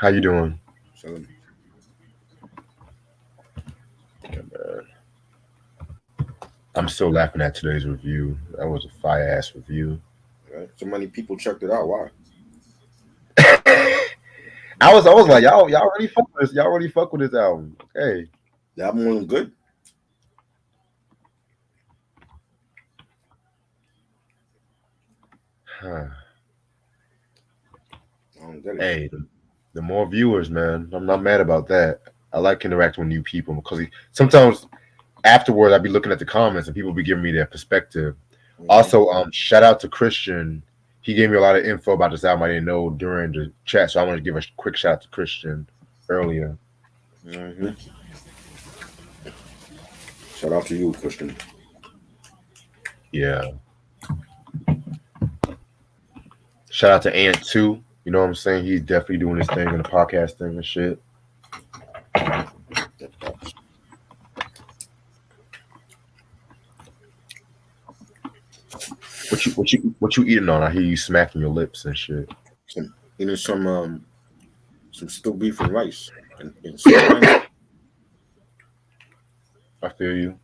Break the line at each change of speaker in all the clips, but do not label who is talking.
How you doing?
So
Yeah, man. I'm still laughing at today's review. That was a fire ass review.
so many people checked it out. Why?
I was like, y'all already fuck with this. Y'all already fuck with this album. Okay.
The album wasn't good.
Huh.
I don't get it.
Hey, the more viewers, man. I'm not mad about that. I like interacting with new people because sometimes afterward I'd be looking at the comments and people be giving me their perspective.
Mm-hmm.
Also, shout out to Christian. He gave me a lot of info about this album I didn't know during the chat, so I want to give a quick shout out to Christian earlier.
Mm-hmm. Shout out to you, Christian.
Yeah. Shout out to Ant too. You know what I'm saying? He's definitely doing his thing in the podcast thing and shit. What you eating on? I hear you smacking your lips and shit.
Eating some stewed beef and rice and some
I feel you.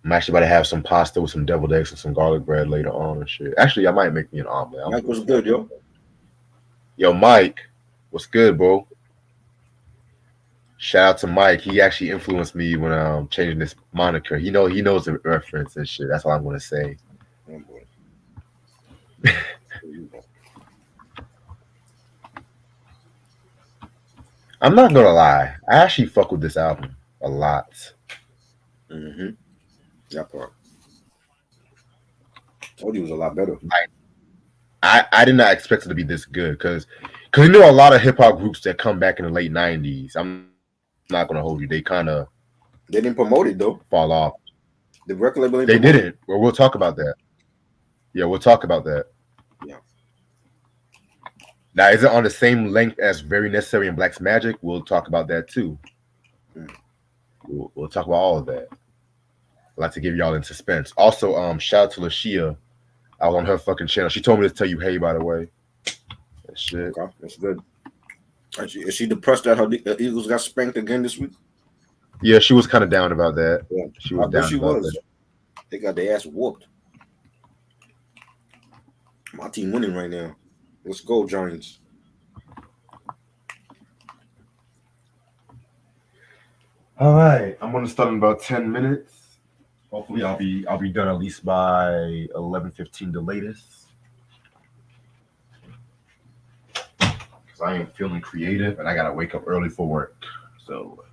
I'm actually about to have some pasta with some deviled eggs and some garlic bread later on and shit. Actually, I might make me an omelet.
Mike was good, yo.
Yo, Mike, what's good, bro? Shout out to Mike. He actually influenced me when changing this moniker. He knows the reference and shit. That's all I'm gonna say.
Oh, boy.
I'm not gonna lie. I actually fuck with this album a lot.
Mm-hmm. That part. Told you it was a lot better.
I did not expect it to be this good because you know a lot of hip hop groups that come back in the late '90s. I'm not gonna hold you. They kind of
They didn't promote it though.
fall off.
The record label
They didn't. Well, we'll talk about that. Yeah, we'll talk about that.
Yeah.
Now, is it on the same length as Very Necessary and Black's Magic? We'll talk about that too.
Mm.
We'll talk about all of that. I'd like to give y'all in suspense. Also, shout out to Lashia. I was on her fucking channel. She told me to tell you, hey, by the way. That shit.
Okay, that's good. Is she depressed that her Eagles got spanked again this week?
Yeah, she was kind of down about that.
Yeah,
She was down about that.
They got their ass whooped. My team winning right now. Let's go, Giants.
All right, I'm gonna start in about 10 minutes. Hopefully, I'll be done at least by 11:15 the latest. Cause I am feeling creative and I gotta wake up early for work. So.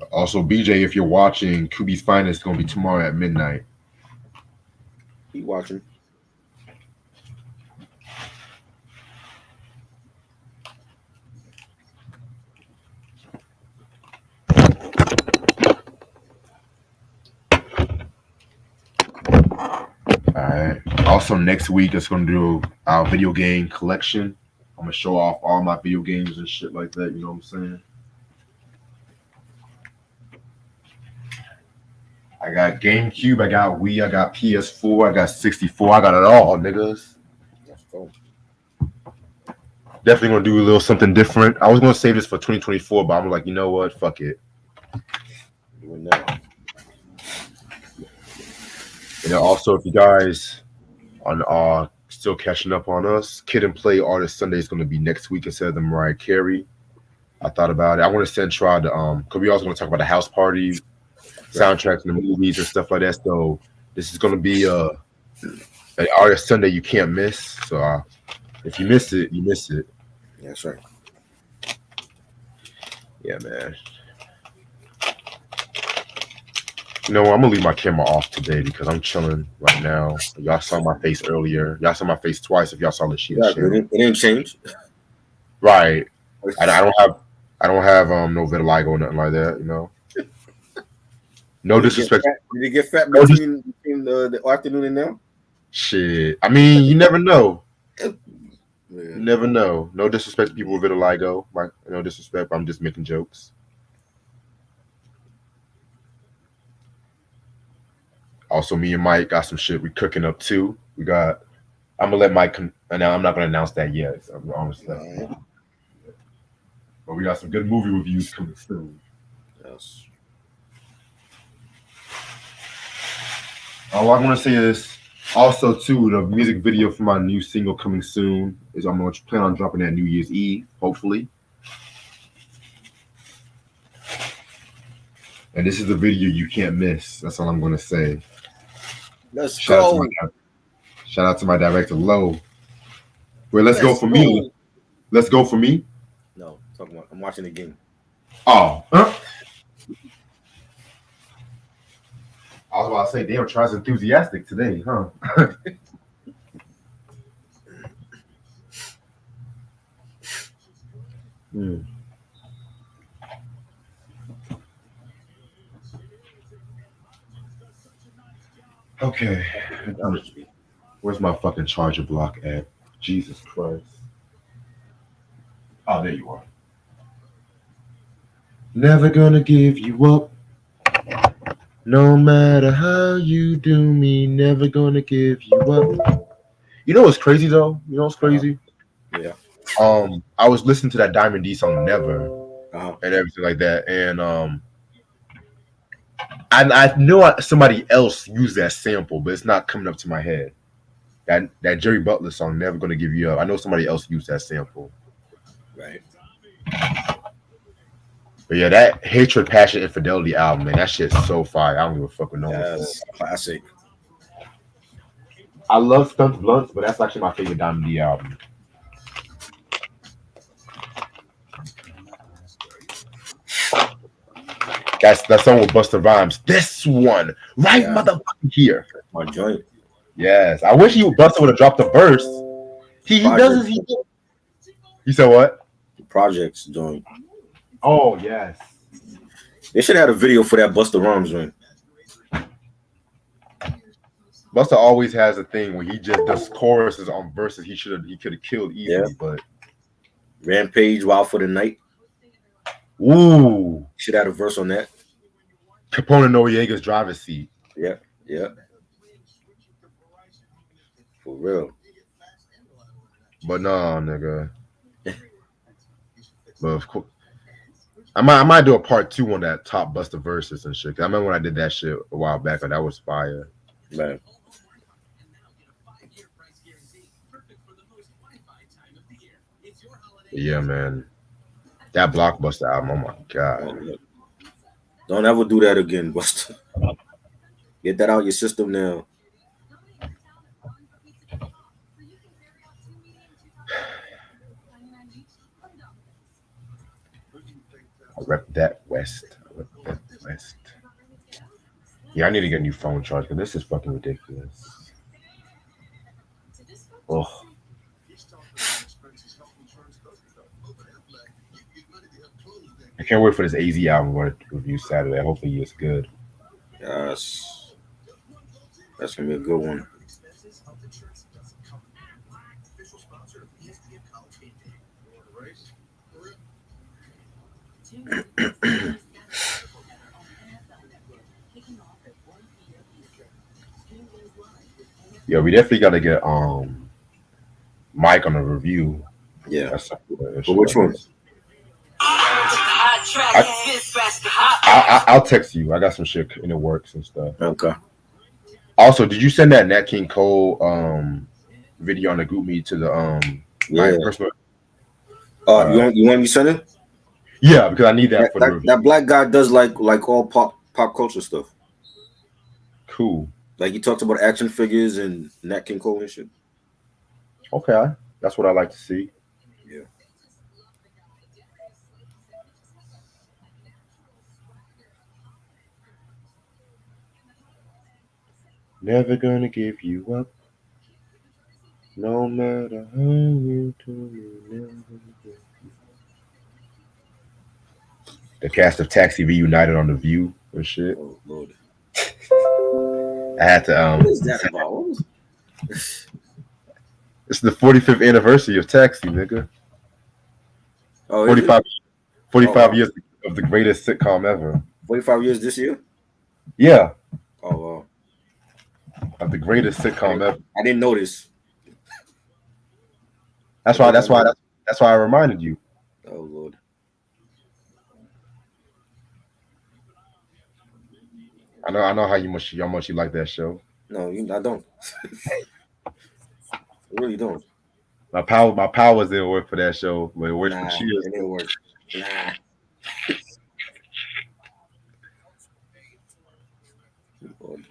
Also, BJ, if you're watching, Kubi's Finest is gonna be tomorrow at midnight.
Keep watching.
Alright. Also, next week, it's gonna do our video game collection. I'm gonna show off all my video games and shit like that. You know what I'm saying? I got GameCube, I got Wii, I got PS4, I got 64, I got it all, niggas.
Let's go.
Definitely gonna do a little something different. I was gonna save this for 2024, but I'm like, you know what? Fuck it.
Do it now.
And then also, if you guys are still catching up on us, Kid and Play Artist Sunday is gonna be next week instead of the Mariah Carey. I thought about it. I want to send try to because we also want to talk about the house party soundtracks and the movies and stuff like that. So this is gonna be an Artist Sunday you can't miss. So if you miss it, you miss it.
Yeah, that's right.
Yeah, man. You know, I'm gonna leave my camera off today because I'm chilling right now. Y'all saw my face earlier. Y'all saw my face twice. If y'all saw the shit,
Yeah, it didn't change.
Right. I don't have no vitiligo or nothing like that. You know. No disrespect.
Did you get fat between the afternoon and now?
Shit. I mean, you never know.
Yeah.
You never know. No disrespect to people with vitiligo. No disrespect. But I'm just making jokes. Also, me and Mike got some shit we cooking up too. We got I'm gonna let Mike. Now I'm not gonna announce that yet. So honestly,
Right.
but we got some good movie reviews coming soon.
Yes.
All I want to say is also too the music video for my new single coming soon is I'm gonna plan on dropping that New Year's Eve, hopefully. And this is the video you can't miss. That's all I'm gonna say.
Let's
Shout out to my
go.
shout out to my director Low. Wait, let's go
Let's
for me.
go.
Let's go for me.
No, talking about I'm watching the game.
Oh, huh? I was about to say, damn, Try's enthusiastic today, huh? Hmm. Okay. Where's my fucking charger block at? Jesus Christ. Oh, there you are. Never gonna give you up. No matter how you do me, never gonna give you up. You know what's crazy though? You know what's crazy?
Yeah.
I was listening to that Diamond D song Never
Uh-huh.
and everything like that, and I know somebody else used that sample, but it's not coming up to my head. That Jerry Butler song, Never Gonna Give You Up. I know somebody else used that sample.
Right.
But yeah, that Hatred, Passion, Infidelity album, man, that shit's so fire. I don't give a fuck with no one says.
Yes. Classic.
I love Stunt Blunts, but that's actually my favorite Diamond D album. That's that song with Busta Rhymes. This one, right,
Yeah.
motherfucking here.
My joint.
Yes, I wish Busta would have dropped the verse. He doesn't. He said what?
The Projects joint.
Oh yes.
They should have had a video for that Busta Rhymes joint.
Busta always has a thing where he just does choruses on verses. He could have killed easily,
Yeah.
but
Rampage, Wild for the Night.
ooh,
Should have had a verse on that.
Capone Noriega's driver's seat.
Yeah. Yeah. For real.
But no, nigga. But of course, I might do a part 2 on that top Busta verses and shit. 'Cause I remember when I did that shit a while back, and that was fire.
Man.
But yeah, man. That Blockbuster album, oh my god.
Don't ever do that again, Busta. Get that out your system now.
I rep that West. Yeah, I need to get a new phone charge because this is fucking ridiculous. Oh. I can't wait for this AZ album to review Saturday. Hopefully it's good.
Yes. That's gonna be a good one.
Yeah, we definitely got to get Mike on a review.
Yeah.
That's
But which one?
I'll text you. I got some shit in the works and stuff.
Okay.
Also, did you send that Nat King Cole video on the group me to the
Yeah.
personal?
You want me to send it?
Yeah, because I need that for the review.
That black guy does like all pop culture stuff.
Cool.
Like he talks about action figures and Nat King Cole and shit.
Okay, that's what I like to see.
Yeah.
Never gonna give you up, no matter how you do me. Never gonna give you up. The cast of Taxi reunited on The View and shit.
Oh Lord.
I had to.
What is that about?
It's the 45th anniversary of Taxi, nigga.
Oh,
45 years of the greatest sitcom ever.
45 years this year?
Yeah,
Oh wow.
of the greatest sitcom ever.
I didn't notice.
That's
Every
why. That's
time
why.
I,
That's why I reminded you.
oh Lord,
I know. I know how much you like that show.
no, I don't. I really don't.
My powers didn't work for that show, but it worked for
Nah,
Cheers.
it didn't work. Nah. Lord.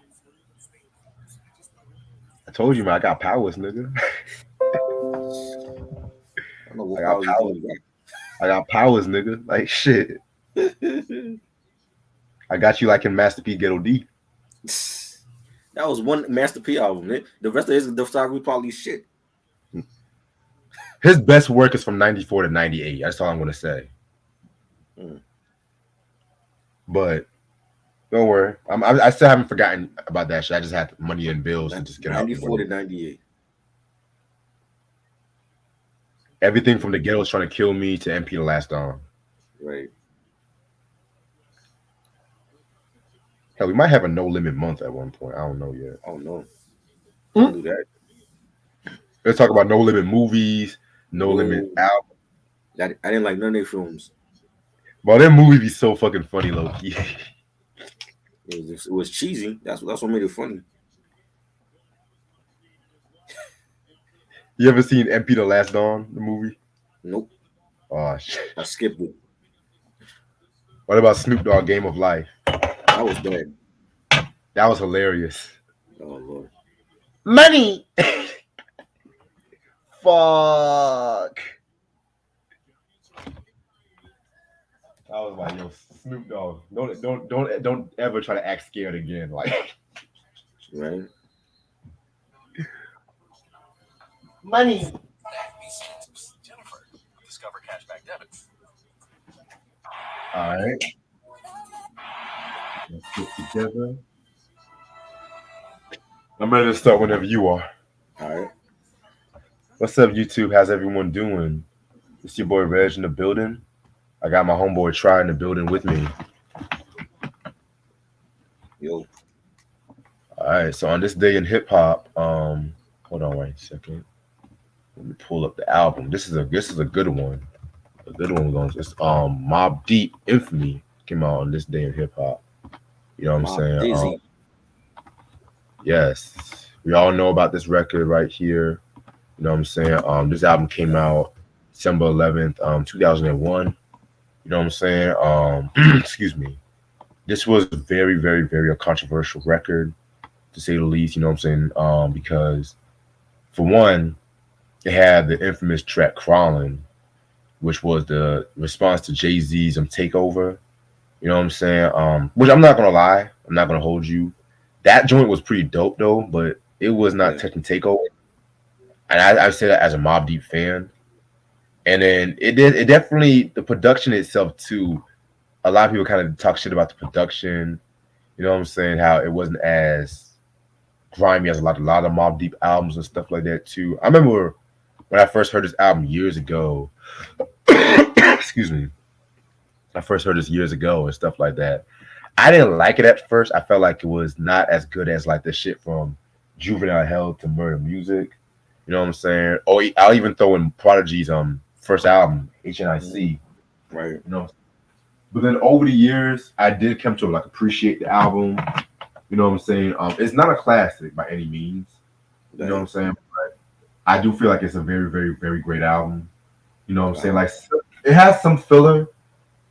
I told you, man. I got powers, nigga.
I don't know
I
what
got
powers you
powers.
think you
I got powers, nigga. Like shit.
got.
I got you like in Master P Ghetto D.
That was one Master P album. The rest of his discography probably shit.
His best work is from '94 to '98. That's all I'm gonna say.
Mm.
But don't worry. I still haven't forgotten about that shit. I just had money and bills to just get out the
94
way.
to 98.
Everything from the ghetto's trying to kill me to MP the Last Dawn.
Right.
Hell, we might have a no limit month at one point. I don't know yet.
Oh no. Don't
Mm.
do that.
Let's talk about no limit movies, no limit
Whoa.
album.
I didn't like none of their films.
Bro, that movie be so fucking funny, low key.
It was cheesy. That's what made it funny.
You ever seen MP the Last Dawn, the movie?
Nope.
Oh shit.
I skipped it.
What about Snoop Dogg Game of Life?
That was bad.
That was hilarious.
Oh Lord.
Money. Fuck. I was like, yo, Snoop Dogg, don't ever try to act scared again. Like
Right.
money. All right, let's get together. I'm ready to start whenever you are.
All right.
What's up, YouTube? How's everyone doing? It's your boy Reg in the building. I got my homeboy Try in the building with me.
Yo.
All right, so on this day in hip hop, hold on, wait a second. Let me pull up the album. This is a good one. A good one was on. It's Mob Deep Infamy came out on this day in hip hop. You know what I'm
Mob
saying?
Dizzy.
Yes, we all know about this record right here. You know what I'm saying? This album came out December 11th, 2001. You know what I'm saying? Excuse me. This was very, very, very a controversial record to say the least. You know what I'm saying? Because for one, it had the infamous track "Crawling," which was the response to Jay-Z's "Takeover." You know what I'm saying? Which I'm not gonna lie, I'm not gonna hold you. That joint was pretty dope though, but it was not
Yeah.
touching Takeover. And I say that as a Mob Deep fan. And then it definitely the production itself too. A lot of people kind of talk shit about the production. You know what I'm saying? How it wasn't as grimy as a lot of Mob Deep albums and stuff like that too. I remember when I first heard this album years ago. Excuse me. I first heard this years ago and stuff like that. I didn't like it at first. I felt like it was not as good as like the shit from Juvenile Hell to Murder Music. You know what I'm saying? Or I'll even throw in Prodigy's first album, HNIC.
Right.
You know, but then over the years, I did come to like appreciate the album. You know what I'm saying? It's not a classic by any means. You know what I'm saying? But I do feel like it's a very, very, very great album. You know what I'm saying? Like it has some filler.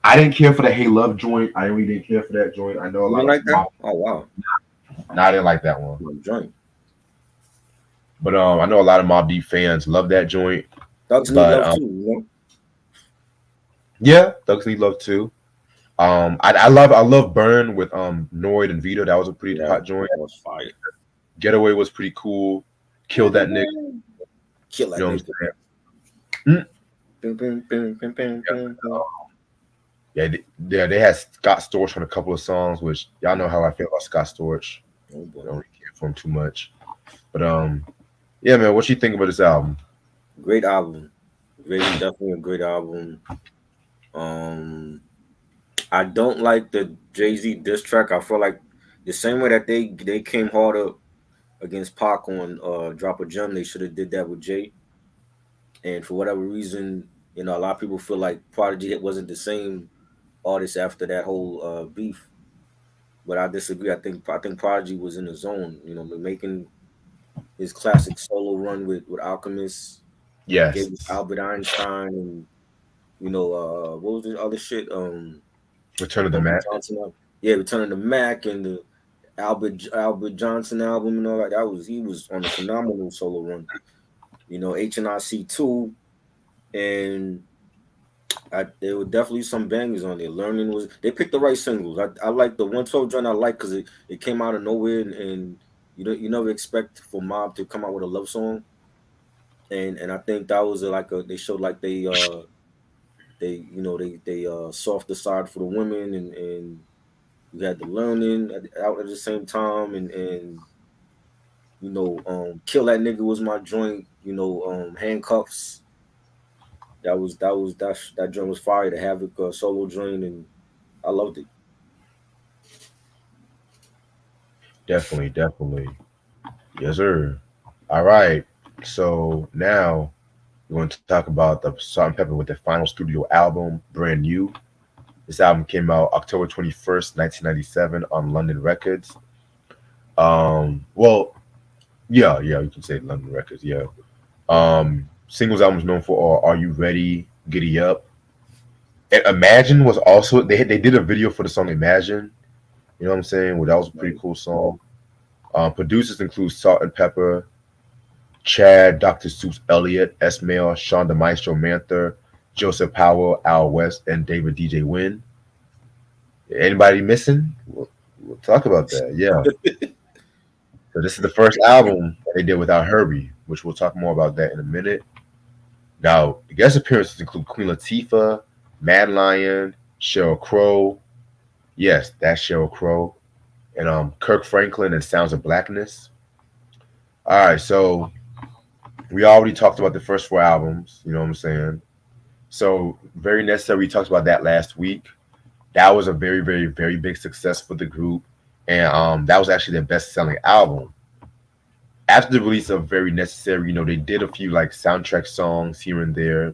I didn't care for the Hey Love joint. I really didn't care for that joint. I know a
You
lot
didn't
of
like that? Oh wow.
no, I didn't like that one.
My joint.
But I know a lot of Mob Deep fans love that joint.
Thugs Need
But
Love too, you know?
yeah, Thugs Need Love too. I love Burn with Noid and Vito. That was a pretty
Yeah.
hot joint.
That was fire.
Getaway was pretty cool. Killed that nigga. You
Kill that
know what I'm
nigga.
saying?
Bing, bing, bing, bing, bing, bing, bing.
They had Scott Storch on a couple of songs, which y'all know how I feel about Scott Storch.
Oh
I
boy.
don't really care for him too much. But yeah, man, what you think about this album?
Great album. Definitely a great album. Um I don't like the Jay-Z diss track. I feel like the same way that they came hard up against Pac on Drop a Gem, they should have did that with Jay. and for whatever reason, a lot of people feel like Prodigy wasn't the same artist after that whole beef. But I disagree. I think Prodigy was in the zone. Making his classic solo run with Alchemist, gave us
Yes.
Albert Einstein, and what was the other shit?
Return of the
Bumpy
Mac.
Johnson album. Yeah, Return of the Mac and the Albert Johnson album and all that. He was on a phenomenal solo run. HNIC 2, and there were definitely some bangers on there. Learning was they picked the right singles. I like the 112 joint. I like because it came out of nowhere, and you never expect for Mob to come out with a love song, and I think that was they showed like they softer side for the women, and you had the learning out at the same time, and kill that nigga was my joint. Handcuffs. That joint was fire. The Havoc solo joint, and I loved it.
Definitely, definitely. Yes, sir. All right. So now we're going to talk about the Salt-N-Pepa with their final studio album, Brand New. This album came out October 21st, 1997 on London Records. Well, yeah, you can say London Records, yeah. Singles albums known for Are You Ready, Giddy Up. And Imagine was also they did a video for the song Imagine. You know what I'm saying? Well, that was a pretty cool song. Producers include Salt-N-Pepa, Chad, Dr. Seuss Elliott, Esmail, Sean the Maestro Manther, Joseph Powell, Al West, and David DJ Wynn. Anybody missing? We'll talk about that. Yeah. So this is the first album that they did without Herbie, which we'll talk more about that in a minute. Now, the guest appearances include Queen Latifah, Mad Lion, Sheryl Crow. Yes, that's Sheryl Crow. And Kirk Franklin and Sounds of Blackness. All right, so we already talked about the first four albums, you know what I'm saying? So Very Necessary, we talked about that last week. That was a very, very, very big success for the group. And that was actually their best selling album. After the release of Very Necessary, they did a few like soundtrack songs here and there.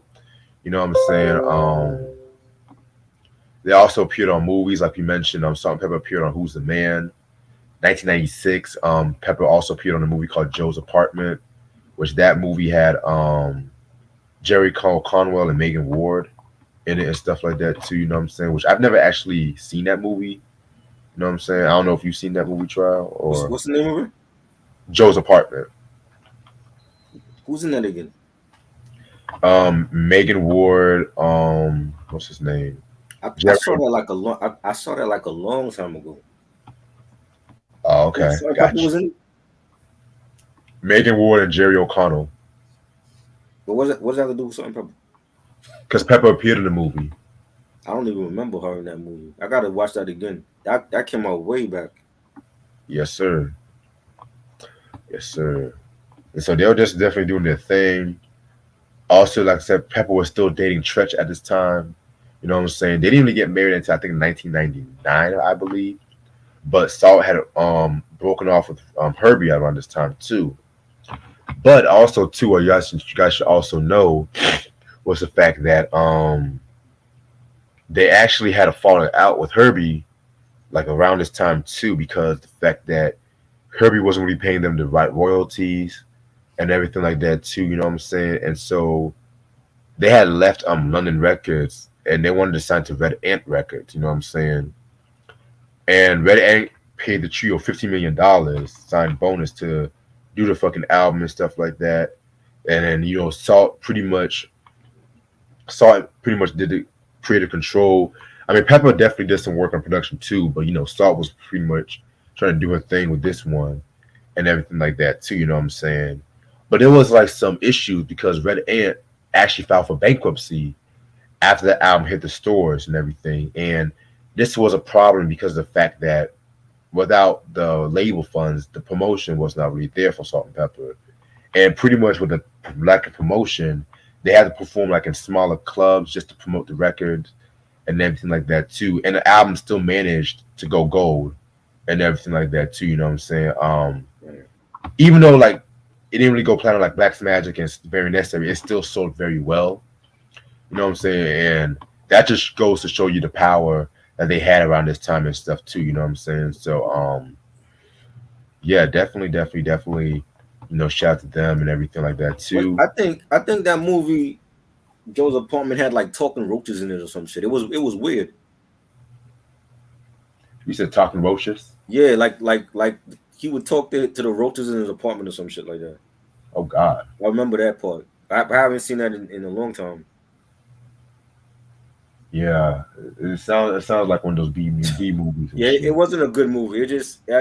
You know what I'm saying? They also appeared on movies, like you mentioned. Salt-N-Pepa appeared on Who's the Man. 1996, Pepper also appeared on a movie called Joe's Apartment, which that movie had Jerry Cole Conwell and Megan Ward in it and stuff like that too. You know what I'm saying? Which I've never actually seen that movie. You know what I'm saying? I don't know if you've seen that movie, Trial, or
What's the name of it?
Joe's Apartment.
Who's in that again?
Megan Ward. What's his name?
I saw that like a long. I saw that like a long time ago.
Oh, okay,
Pepper
gotcha.
was in it.
Megan Ward and Jerry O'Connell.
But what's that have to do with something? Pepper?
Because Pepper appeared in the movie.
I don't even remember her in that movie. I gotta watch that again. That came out way back.
Yes, sir. Yes, sir. And so they were just definitely doing their thing. Also, like I said, Pepper was still dating Tretch at this time. You know what I'm saying? They didn't even get married until I think 1999, I believe. But Salt had broken off with Herbie around this time too. But also too, what you guys should also know was the fact that they actually had a falling out with Herbie like around this time too, because the fact that Herbie wasn't really paying them the right royalties and everything like that too. You know what I'm saying? And so they had left London Records and they wanted to sign to Red Ant Records. You know what I'm saying? And Red Ant paid the trio $50 million, signed bonus to do the fucking album and stuff like that. And then Salt pretty much did the creative control. I mean, Pepper definitely did some work on production too, but Salt was pretty much trying to do her thing with this one and everything like that too. You know what I'm saying? But there was like some issues because Red Ant actually filed for bankruptcy after the album hit the stores and everything. And this was a problem because of the fact that without the label funds, the promotion was not really there for Salt-N-Pepa. And pretty much with the lack of promotion, they had to perform like in smaller clubs just to promote the records and everything like that too. And the album still managed to go gold and everything like that too. You know what I'm saying? Even though like it didn't really go platinum like Black's Magic and Very Necessary. It still sold very well. You know what I'm saying? And that just goes to show you the power that they had around this time and stuff too. You know what I'm saying? So yeah, definitely. You know, shout out to them and everything like that
What
too.
I think that movie Joe's Apartment had like talking roaches in it or some shit. It was weird.
You said talking roaches.
Yeah, like he would talk to the roaches in his apartment or some shit like that.
Oh God.
I remember that part. I haven't seen that in a long time.
Yeah, it sounds like one of those B movies and
Yeah, it
shit.
wasn't a good movie. I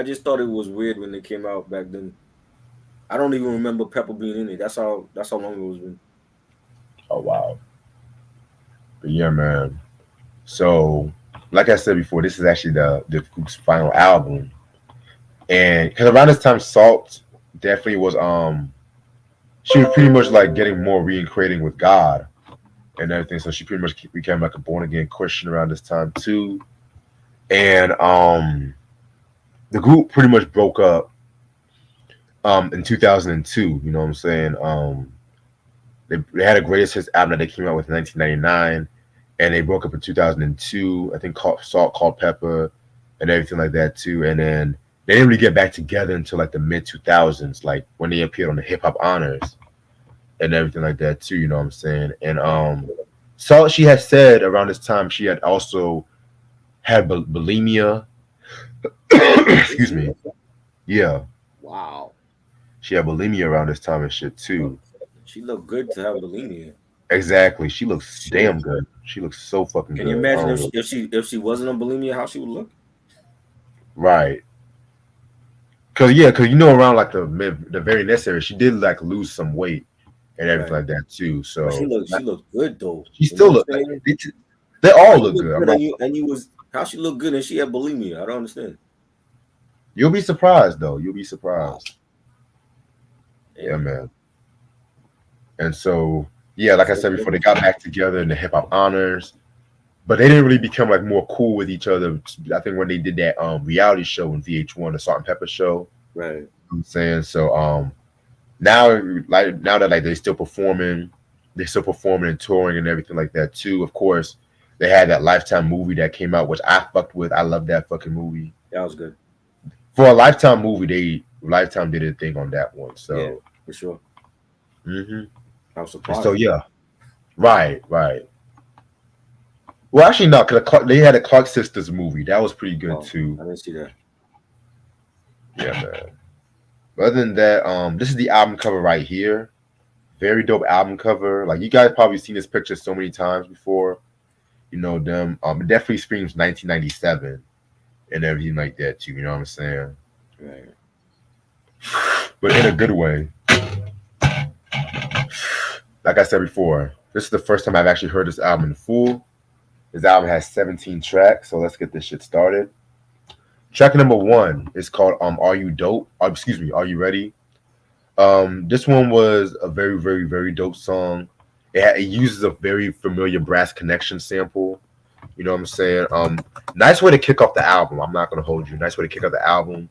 just thought it was weird when it came out back then. I don't even remember Pepper being in it. That's how long it was been.
Oh wow. But yeah, man. So, like I said before, this is actually the group's final album, and because around this time, Salt definitely was she was pretty much like getting more reincarnating with God and everything. So she pretty much became like a born again Christian around this time too, and the group pretty much broke up in 2002. You know what I'm saying? They had a greatest hits album that they came out with in 1999, and they broke up in 2002. I think called Salt-N-Pepa and everything like that too. And then they didn't really get back together until like the mid 2000s, like when they appeared on the Hip Hop Honors and everything like that too. You know what I'm saying? And Salt, she had said around this time she had also had bulimia. Excuse me. Yeah,
Wow.
she had bulimia around this time and shit too.
She looked good to have bulimia.
Exactly. She looks
Shit.
damn good. She looks so fucking
Can you
good.
imagine if she wasn't on bulimia, how she would look?
Right. Cause you know around like the very necessary, she did like lose some weight and everything
Right.
like that too.
But she
So
looked she looked good though.
she
You know
still
what
look
I'm
like
saying?
they
How
all
you
look
look
good. I'm
good
not.
and you was how she looked good and she had bulimia? I don't understand.
You'll be surprised though. You'll be
Wow.
surprised. Yeah,
Damn.
man. And so yeah, like I
So
said before, they got back together in the Hip Hop Honors, but they didn't really become like more cool with each other. I think when they did that reality show in VH1, the Salt and Pepper show.
right.
I'm saying so. Now now that like they're still performing and touring and everything like that too. Of course, they had that Lifetime movie that came out, which I fucked with. I love that fucking movie.
That was good.
For a Lifetime movie, they Lifetime did a thing on that one.
Yeah,
So,
for sure.
hmm
I was
and so
surprised.
yeah, right. Well, actually, no, because they had a Clark Sisters movie that was pretty good
Oh,
too.
I didn't see that.
Yeah, man. But other than that, this is the album cover right here. Very dope album cover. Like you guys probably seen this picture so many times before. You know them. It definitely screams 1997 and everything like that too. You know what I'm saying?
Right.
But in a good way. Like I said before, this is the first time I've actually heard this album in full. This album has 17 tracks, so let's get this shit started. Track number one is called "Are You Dope?" Excuse me, "Are You Ready?" This one was a very dope song. It uses a very familiar Brass Connection sample. You know what I'm saying? Nice way to kick off the album. I'm not gonna hold you. Nice way to kick off the album.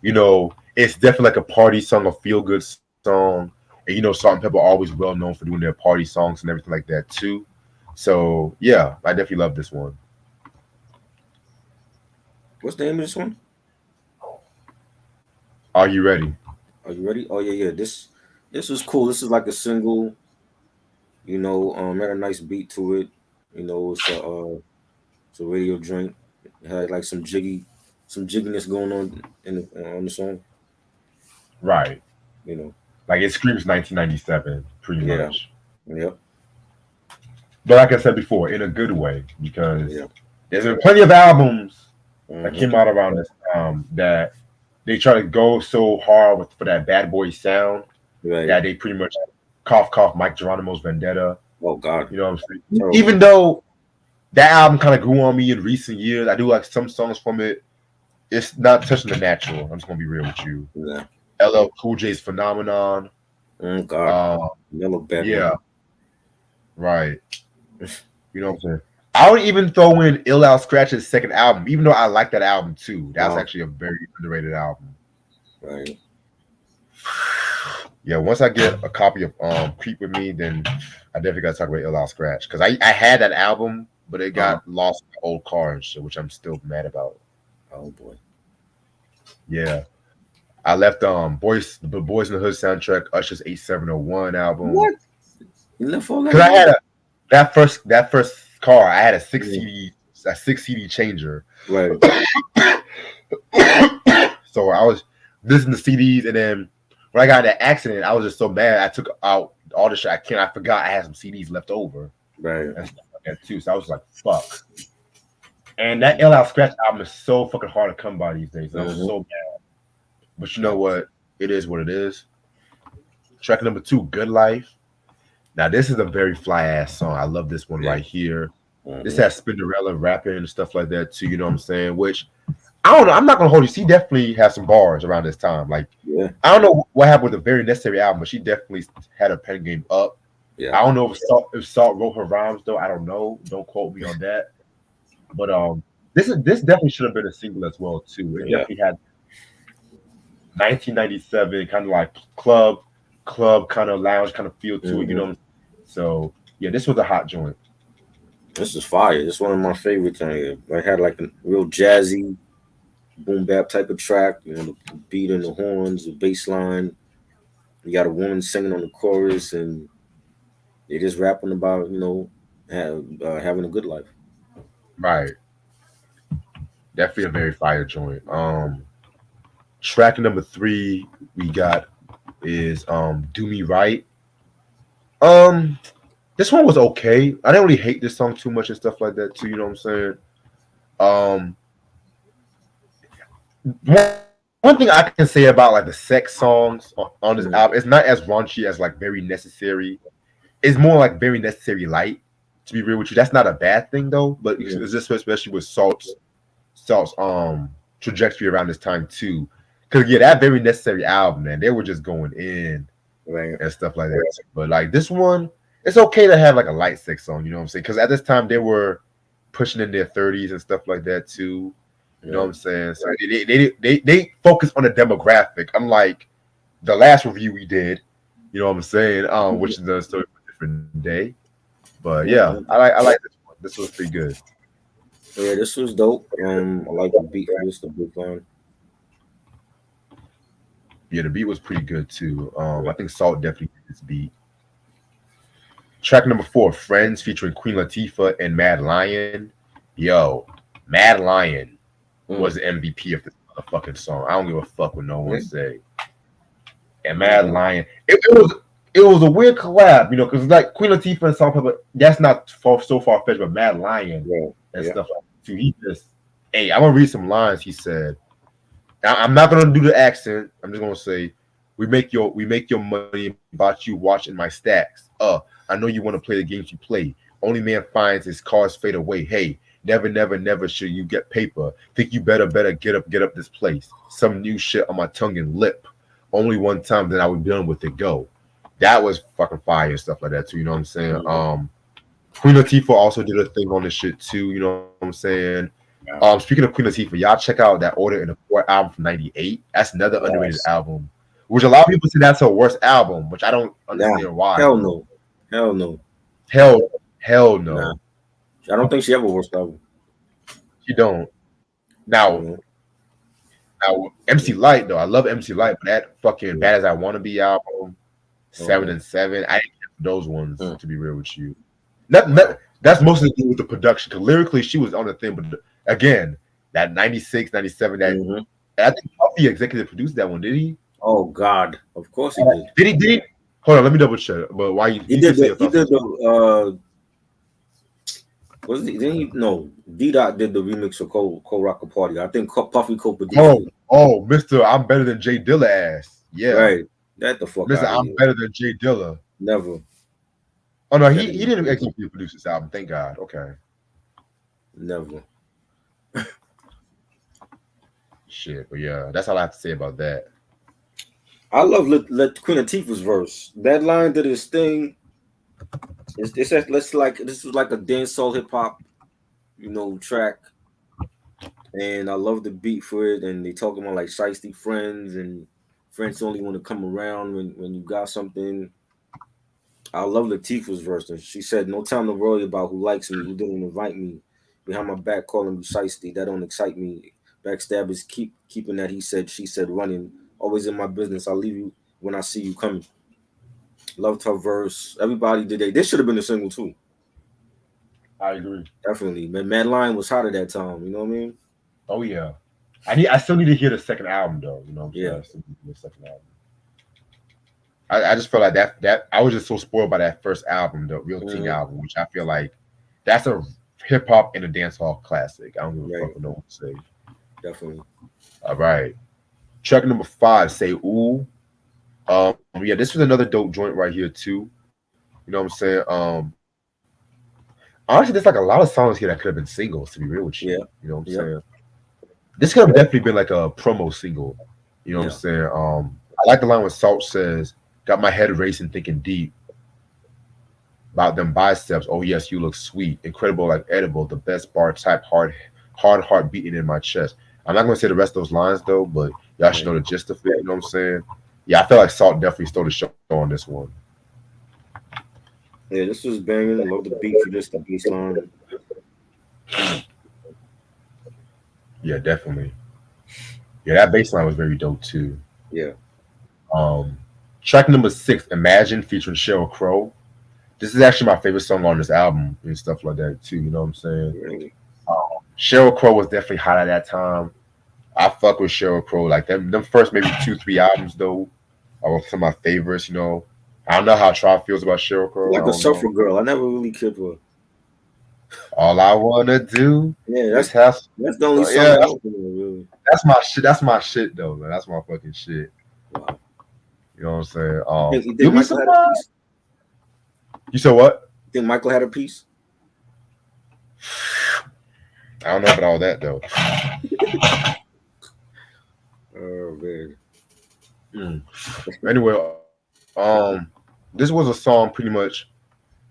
You know, it's definitely like a party song, a feel good song. And you know, Salt-N-Pepa always well known for doing their party songs and everything like that too. So yeah, I definitely love this one.
What's the name of this one?
Are you ready?
Are you ready? Oh yeah. This was cool. This is like a single. Had a nice beat to it. It's a radio joint. It had like some jigginess going on the song.
Right.
You know.
Like it screams 1997, pretty
Yeah.
much.
Yep.
But like I said before, in a good way, because
Yeah.
there's been plenty of albums that
Hmm.
came out around this that they try to go so hard for that bad boy sound
Right.
that they pretty much cough Mike Geronimo's Vendetta.
Oh God.
You know what I'm saying?
Terrible.
Even though that album kind of grew on me in recent years, I do like some songs from it. It's not touching the natural. I'm just gonna be real with you.
Yeah.
LL Cool J's Phenomenon.
Oh God.
Uh,
Yellow
yeah,
background.
right. You know what I'm saying? I would even throw in Ill Al Scratch's second album, even though I like that album too. That's
Wow.
actually a very underrated album.
Right.
Yeah, once I get a copy of Creep with Me, then I definitely gotta talk about Ill Out Scratch because I had that album, but it
Uh-huh.
got lost in the old car and shit, which I'm still mad about.
Oh boy.
Yeah, I left Boys in the Hood soundtrack, Usher's 8701 album
What? You left all that
because I
out?
had that first car. I had a six
Yeah.
CD a six CD changer,
Right.
so I was listening to CDs, and then when I got in that accident, I was just so mad. I took out all the shit I can. I forgot I had some CDs left over
Right.
and stuff like that too. So I was like, "Fuck." And that L Out Scratch album is so fucking hard to come by these days. And I'm
Mm-hmm.
so mad. But you know what? It is what it is. Track number 2, Good Life. Now this is a very fly ass song. I love this one
Yeah.
right here. This
Mm-hmm.
has Spinderella rapping and stuff like that too. You know what I'm saying? Which I don't know. I'm not gonna hold you. She definitely has some bars around this time. Like
Yeah.
I don't know what happened with the Very Necessary album, but she definitely had her pen game up.
Yeah.
I don't know if Salt wrote her rhymes though. I don't know. Don't quote me on that. But this definitely should have been a single as well too. It
Yeah.
definitely had 1997 kind of like club kind of lounge kind of feel to it. You
Mm-hmm.
know. So yeah, this was a hot joint.
This is fire. This is one of my favorites. I had like a real jazzy boom bap type of track. You know, the beat and the horns, the bass line. You got a woman singing on the chorus, and they just rapping about having a good life.
Right. Definitely a very fire joint. Track number 3 we got is Do Me Right. Um, this one was okay. I didn't really hate this song too much and stuff like that too. You know what I'm saying? Um, one thing I can say about like the sex songs on this
Mm,
album, it's not as raunchy as like Very Necessary. It's more like Very Necessary light. To be real with you, that's not a bad thing though. But
yeah,
it's just especially with Salt's trajectory around this time too. Because yeah, that Very Necessary album, man, they were just going in
right.
and stuff like that. But like this one, it's okay to have like a light sex song. You know what I'm saying? Because at this time they were pushing in their 30s and stuff like that too. You know
Yeah.
what I'm saying? So they focus on the demographic, unlike the last review we did. You know what I'm saying? Which is a story for a different day. But
Yeah,
yeah, I like this one. This was pretty good.
yeah, this was dope. I like the beat for this, the beat line.
Yeah, the beat was pretty good too.
Yeah.
I think Salt definitely did this beat. Track number 4, Friends, featuring Queen Latifah and Mad Lion. Yo, Mad Lion
Mm.
was the MVP of this motherfucking song. I don't give a fuck what no one
Yeah.
say. And Mad
Mhm.
Lion, it was a weird collab, you know, because like Queen Latifah and Salt-N-Pepa, that's not so far fetched, but Mad Lion
Yeah.
and
Yeah.
stuff like that too. He just, hey, I'm gonna read some lines. He said, I'm not gonna do the accent. I'm just gonna say, we make your money about you watching my stacks. I know you want to play the games you play. Only man finds his cars fade away. Hey, never, never, never should you get paper. Think you better get up this place. Some new shit on my tongue and lip. Only one time, then I was done with it. Go. That was fucking fire and stuff like that too. You know what I'm saying?
Mhm.
Queen Latifah also did a thing on this shit too. You know what I'm saying?
Yeah.
Speaking of Queen Latifah, y'all check out that Order in the Court album from '98. That's another underrated
Yes.
album, which a lot of people say that's her worst album, which I don't
Nah.
understand why.
Hell no. Hell no.
Hell, hell
Nah.
no,
I don't think she ever worked album.
she don't.
You
Now,
know?
now MC Light though, I love MC Light, but that fucking Bad as I Wanna Be album, Seven
Mhm.
and Seven, I didn't care for those ones
Mm.
to be real with you. That's mostly to do with the production. Because lyrically, she was on the thing, but again, that 96, 97, that
Mhm.
I think Puffy executive produced that one. Did he?
Oh God. Of course he did.
Did he? Did he? Hold on, let me double check. But why you
He
can
did
say
the.
your
He
thoughts?
did the. Was he? Didn't he? No. D Dot did the remix of Cold Rocker Party. I think Puffy co-produced
Oh,
it.
oh, Mister, I'm better than Jay Dilla ass. Yeah,
Right. Get the fuck
Mister,
out of
I'm
here.
better than Jay Dilla.
Never.
Oh no, he,
Better
he
than
didn't
Jay.
executive produce this album. Thank God. Okay,
Never.
shit. But yeah, that's all I have to say about that.
I love let Queen Latifah's verse. That line did his thing. It's let's like this was like a dancehall hip hop, track. And I love the beat for it. And they talking about like shiesty friends and Friends only want to come around when you got something. I love Latifah's verse. And she said, "No time to worry about who likes me, who didn't invite me. Behind my back, calling me shiesty. That don't excite me. Backstabbers keeping that he said, she said, running. Always in my business. I'll leave you when I see you coming." Loved her verse. Everybody did. This should have been a single too.
I agree.
Definitely. Man, Mad Lion was hot at that time. You know what I mean?
Oh yeah. I still need to hear the second album though. You know what I'm saying?
Yeah.
I still need to hear the second album. I just felt like that I was just so spoiled by that first album, the Real Ting album, which I feel like that's a hip hop and a dance hall classic. I don't give a fuck what no one say.
Definitely.
All right. Track number 5, Say Ooh. Yeah, this was another dope joint right here too. You know what I'm saying? Honestly, there's like a lot of songs here that could have been singles, to be real with you.
Yeah.
You know what I'm saying? This could have definitely been like a promo single. You know what I'm saying? I like the line when Salt says, "Got my head racing, thinking deep about them biceps. Oh yes, you look sweet, incredible, like edible. The best bar type, hard heart beating in my chest." I'm not gonna say the rest of those lines though, but y'all should know the gist of it. You know what I'm saying? Yeah, I feel like Salt definitely stole the show on this one.
Yeah, this was banging. Love the beat for this, the bass line.
Yeah, definitely. Yeah, that bass line was very dope too.
Yeah.
Track number 6, Imagine, featuring Sheryl Crow. This is actually my favorite song on this album and stuff like that too. You know what I'm saying?
Really?
Sheryl Crow was definitely hot at that time. I fuck with Sheryl Crow. Like them first maybe 2-3 albums though are some of my favorites. You know, I don't know how Tribe feels about Sheryl Crow.
Like a surfer girl. I never really cared for her.
All I wanna do.
Yeah, that's the only song.
Yeah,
really.
that's my shit. That's my shit though, man. That's my fucking shit.
Wow.
You know what I'm saying?
You think Michael had a piece?
You said what?
You think Michael had a piece?
I don't know about all that though.
Oh man.
Anyway, this was a song pretty much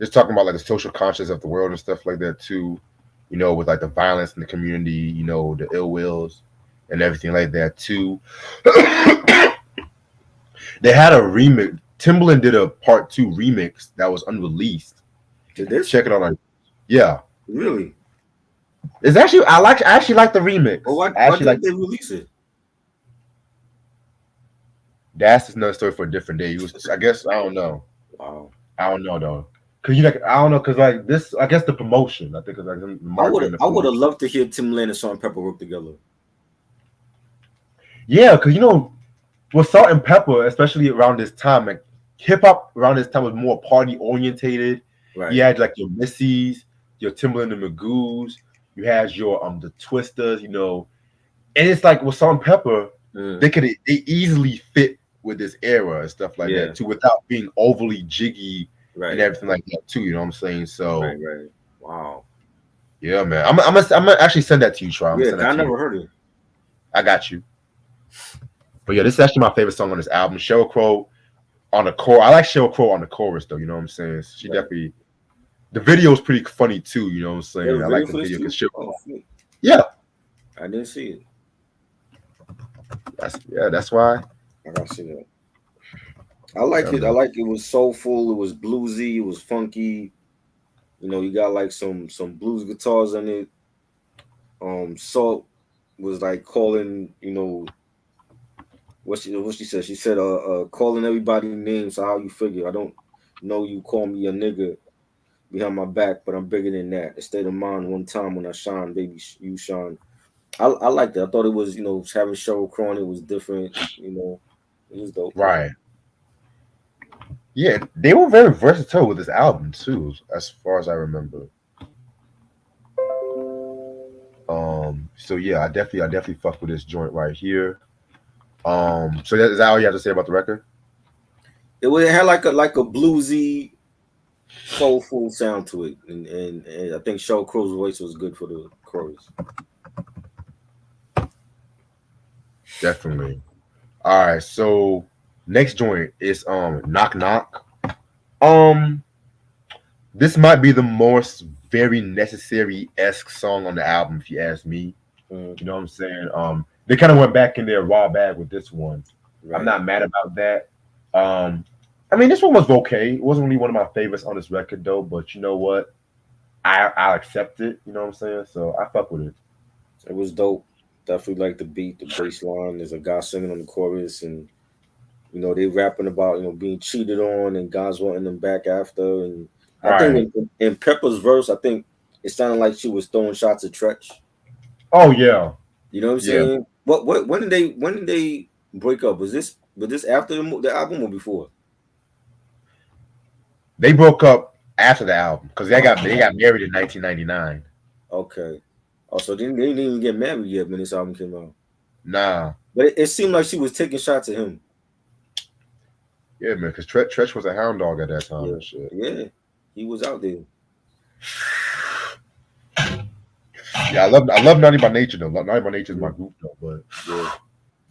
just talking about like the social conscience of the world and stuff like that too. You know, with like the violence in the community, you know, the ill wills and everything like that too. They had a remix. Timbaland did a part 2 remix that was unreleased.
Did this?
Check it out. Yeah.
Really?
It's actually I actually like the remix.
Well, why did they release it?
That's another story for a different day. I guess I don't know.
Wow.
I don't know though. Cause I don't know. Cause like this, I guess the promotion. I think it's like the marketing.
I would have loved to hear Timbaland and Salt-N-Pepa work together.
Yeah, cause you know, with Salt-N-Pepa, especially around this time, like hip hop around this time was more party orientated.
Right.
You had like your Missies, your Timbaland and Magoo's. You had your the Twisters. You know, and it's like with Salt-N-Pepa, they easily fit with this era and stuff like that too, without being overly jiggy and everything like that too. You know what I'm saying? So,
right. Wow.
Yeah, man. I'm gonna actually send that to you, Troy.
Yeah, I never heard it.
I got you. But yeah, this is actually my favorite song on this album. Sheryl Crow on the chorus. I like Sheryl Crow on the chorus though. You know what I'm saying? She definitely. The video is pretty funny too. You know what I'm saying? I like the video because yeah,
I didn't see it.
That's why.
I gotta see that. I like it. I like it. Was soulful. It was bluesy. It was funky. You know, you got like some blues guitars on it. Salt was like calling. You know, what she said. She said, calling everybody names. So how you figure? I don't know you call me a nigga behind my back, but I'm bigger than that. The state of mind. One time when I shine, baby, you shine. I liked it. I thought it was, you know, having Sheryl Crow on it was different. You know, it was dope.
Right. Yeah, they were very versatile with this album too, as far as I remember. So yeah, I definitely fuck with this joint right here. So is that all you have to say about the record?
It had like a bluesy, soulful sound to it, and I think Sheryl Crow's voice was good for the chorus.
Definitely. All right, so next joint is Knock Knock. This might be the most very necessary-esque song on the album, if you ask me. You know what I'm saying? They kind of went back in their raw bag with this one. I'm
Right.
not mad about that. Um, I mean, this one was okay. It wasn't really one of my favorites on this record though. But you know what? I'll accept it. You know what I'm saying? So I fuck with it.
It was dope. Definitely like the beat, the bass line. There's a guy singing on the chorus, and they rapping about being cheated on and guys wanting them back after. And I think
Right.
in Pepper's verse, I think it sounded like she was throwing shots at Tretch.
Oh yeah,
You know what I'm
yeah.
saying? What when did they break up? Was this after the album or before?
They broke up after the album because they got married in 1999.
Okay. Oh, so they didn't even get married yet when this album came out.
Nah,
But it seemed like she was taking shots at him.
yeah, man. Because Tretch was a hound dog at that time
Yeah.
and shit.
Yeah. He was out there.
Yeah, I love Naughty by Nature though. Naughty by Nature is my
Yeah.
group though. But
Yeah.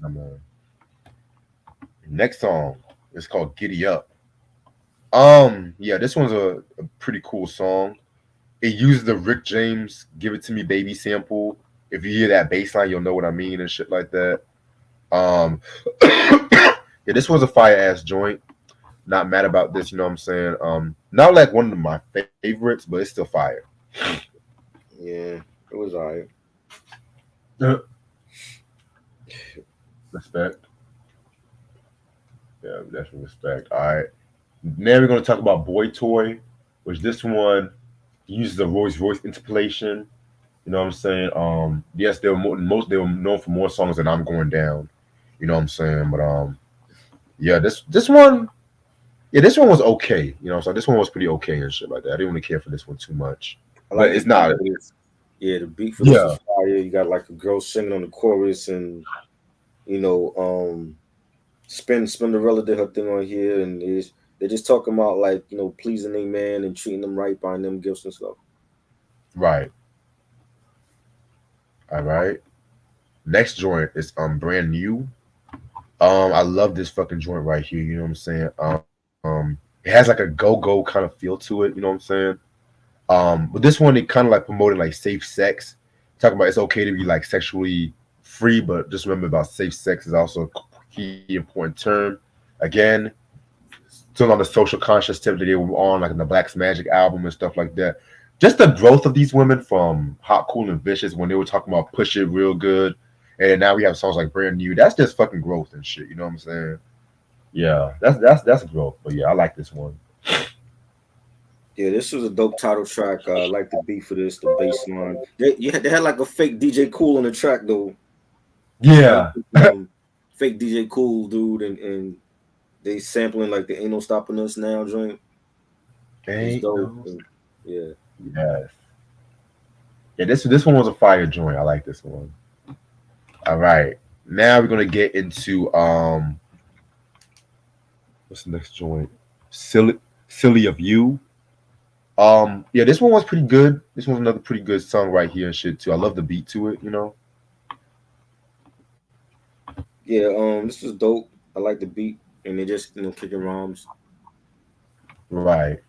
I'm next song is called Giddy Up. Yeah, this one's a pretty cool song. It uses the Rick James "Give It to Me, Baby" sample. If you hear that bass line, you'll know what I mean and shit like that. Um, yeah, this was a fire ass joint. Not mad about this, you know what I'm saying? Not like one of my favorites, but it's still fire.
Yeah. It was all right.
Respect. Yeah, definitely respect. All right. Now we're gonna talk about Boy Toy, which this one uses a Royce Royce interpolation. You know what I'm saying? Yes, they were known for more songs than I'm Going Down. You know what I'm saying? But yeah, this one, yeah, this one was okay. You know, so this one was pretty okay and shit like that. I didn't really care for this one too much,
I
but
like the
it's
beat
not.
for this. Yeah, the beat for this
Yeah,
was fire. You got like a girl singing on the chorus, and you know, Spinderella did her thing on here, and they're just talking about like pleasing a man and treating them right, buying them gifts and stuff.
right. All right. Next joint is brand new. I love this fucking joint right here. You know what I'm saying? It has like a go-go kind of feel to it. You know what I'm saying? But this one it kind of like promoting like safe sex, talking about it's okay to be like sexually free, but just remember about safe sex is also a key important term. Again, still on the social conscious tip that they were on, like in the Black's Magic album and stuff like that. Just the growth of these women from Hot, Cool, and Vicious when they were talking about push it real good, and now we have songs like Brand New. That's just fucking growth and shit. You know what I'm saying? Yeah, that's growth. But yeah, I like this one.
Yeah, this was a dope title track. I like the beat for this, the bass line. They had like a fake DJ Cool on the track though. Like
Yeah,
fake DJ Cool dude, and they sampling like the Ain't No Stopping Us Now joint. It's
ain't
dope.
no.
And, yeah.
Yes. Yeah, this one was a fire joint. I like this one. All right. Now we're gonna get into what's the next joint? Silly Silly of You. Yeah, this one was pretty good. This one's another pretty good song right here and shit too. I love the beat to it, you know.
Yeah, this was dope. I like the beat and they just kicking rhymes.
Right.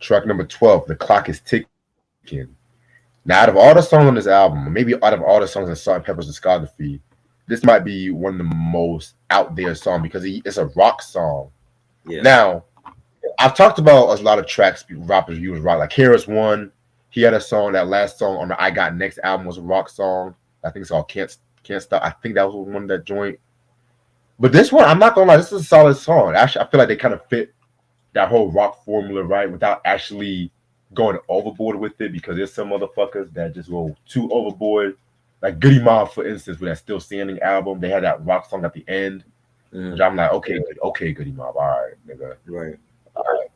Track number 12, The Clock is Ticking. Now, out of all the songs on this album, or maybe out of all the songs in Salt-N-Pepa's discography, this might be one of the most out there songs because it's a rock song.
Yeah.
Now, I've talked about a lot of tracks rappers use rock. Like Harris One, he had a song. That last song on the I Got Next album was a rock song. I think it's called Can't Stop. I think that was one of that joint. But this one, I'm not gonna lie, this is a solid song. Actually, I feel like they kind of fit that whole rock formula right without actually going overboard with it because there's some motherfuckers that just go too overboard. Like Goody Mob, for instance, with that Still Standing album, they had that rock song at the end, which
Mhm.
I'm like, okay, Goody Mob, all right, nigga.
Right.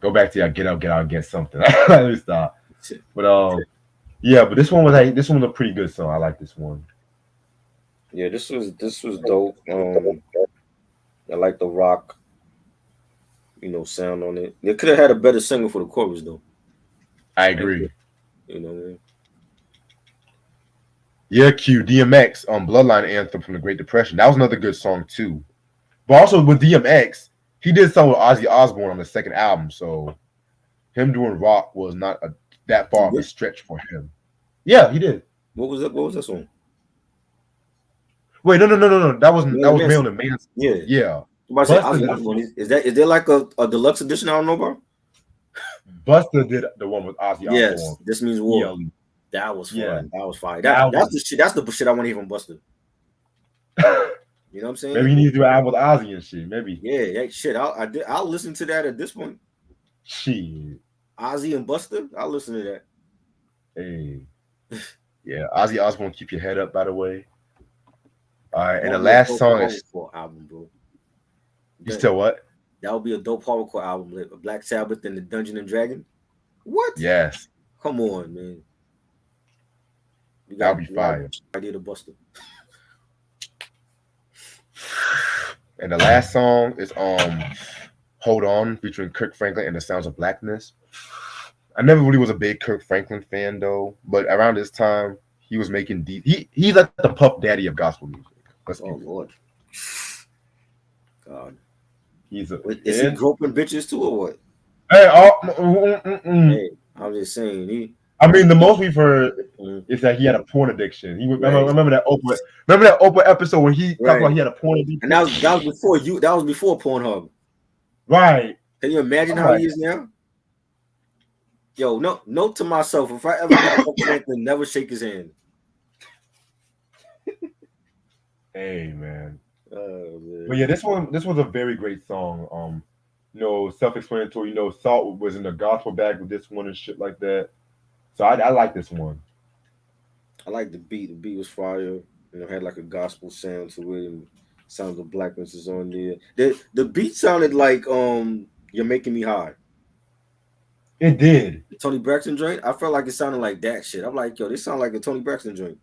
Go back to that get out, get something. Let me stop. But yeah, but this one was a pretty good song. I like this one.
Yeah, this was dope. I like the rock, sound on it. They could have had a better singer for the chorus though.
I
And
agree.
you know what I mean?
Yeah, Q DMX on Bloodline Anthem from the Great Depression. That was another good song too. But also with DMX, he did something with Ozzy Osbourne on the second album, so him doing rock was not that
He
far of a
did?
stretch for him. Yeah, he did.
What was that? What was that song?
Wait, no. That was
Manson.
Marilyn Manson.
Yeah.
Yeah,
I'm about to say
Buster
Ozzy
did
Osbourne. Is there like a deluxe edition I don't know about?
Buster did the one with Ozzy
Yes,
Osbourne.
this means war.
ELE.
That was
Yeah,
fun. That was fire.
the
That's
album.
the shit. That's the shit I want to hear from Buster. You know what I'm
Maybe
saying?
he needs to do an album with Ozzy and shit. Maybe
Yeah, that shit. I'll listen to that at this point.
shit.
Ozzy and Buster. I'll listen to that.
Hey, yeah, Ozzy Osbourne, keep your head up. By the way. All right,
That
and the
would be a
last
dope
song is
horrorcore album, bro.
you
That
still what?
that would be a dope horrorcore album. Like Black Sabbath and the Dungeon and Dragon. What?
Yes,
Come on, man.
that'll be
You got
fire.
idea to Buster.
And the last song is Hold On featuring Kirk Franklin and the Sounds of Blackness. I never really was a big Kirk Franklin fan though, but around this time he was making he's like the Puff Daddy of gospel music. Let's
Oh
be real.
Lord, God.
He's a
Wait, is he
and
groping bitches too or what?
hey,
Hey, I'm just saying.
I mean the most we've heard
Mm,
is that he had a porn addiction. He was, I
right,
remember that Oprah episode when he talked about
right.
he had a porn
And
addiction.
that was before you. That was before Pornhub.
Right.
Can you imagine
I'm
how
like,
he is now? Yo, no, note to myself: if I ever meet Kirk Franklin, never shake his hand.
hey man.
Man.
But yeah, this was a very great song. Self-explanatory. Salt was in the gospel bag with this one and shit like that. So I like this one.
I like the beat. The beat was fire. Had like a gospel sound to it, and sounds of blackness is on there. The beat sounded like "You're Making Me High."
It did.
The Tony Braxton joint. I felt like it sounded like that shit. I'm like, yo, this sound like a Tony Braxton joint.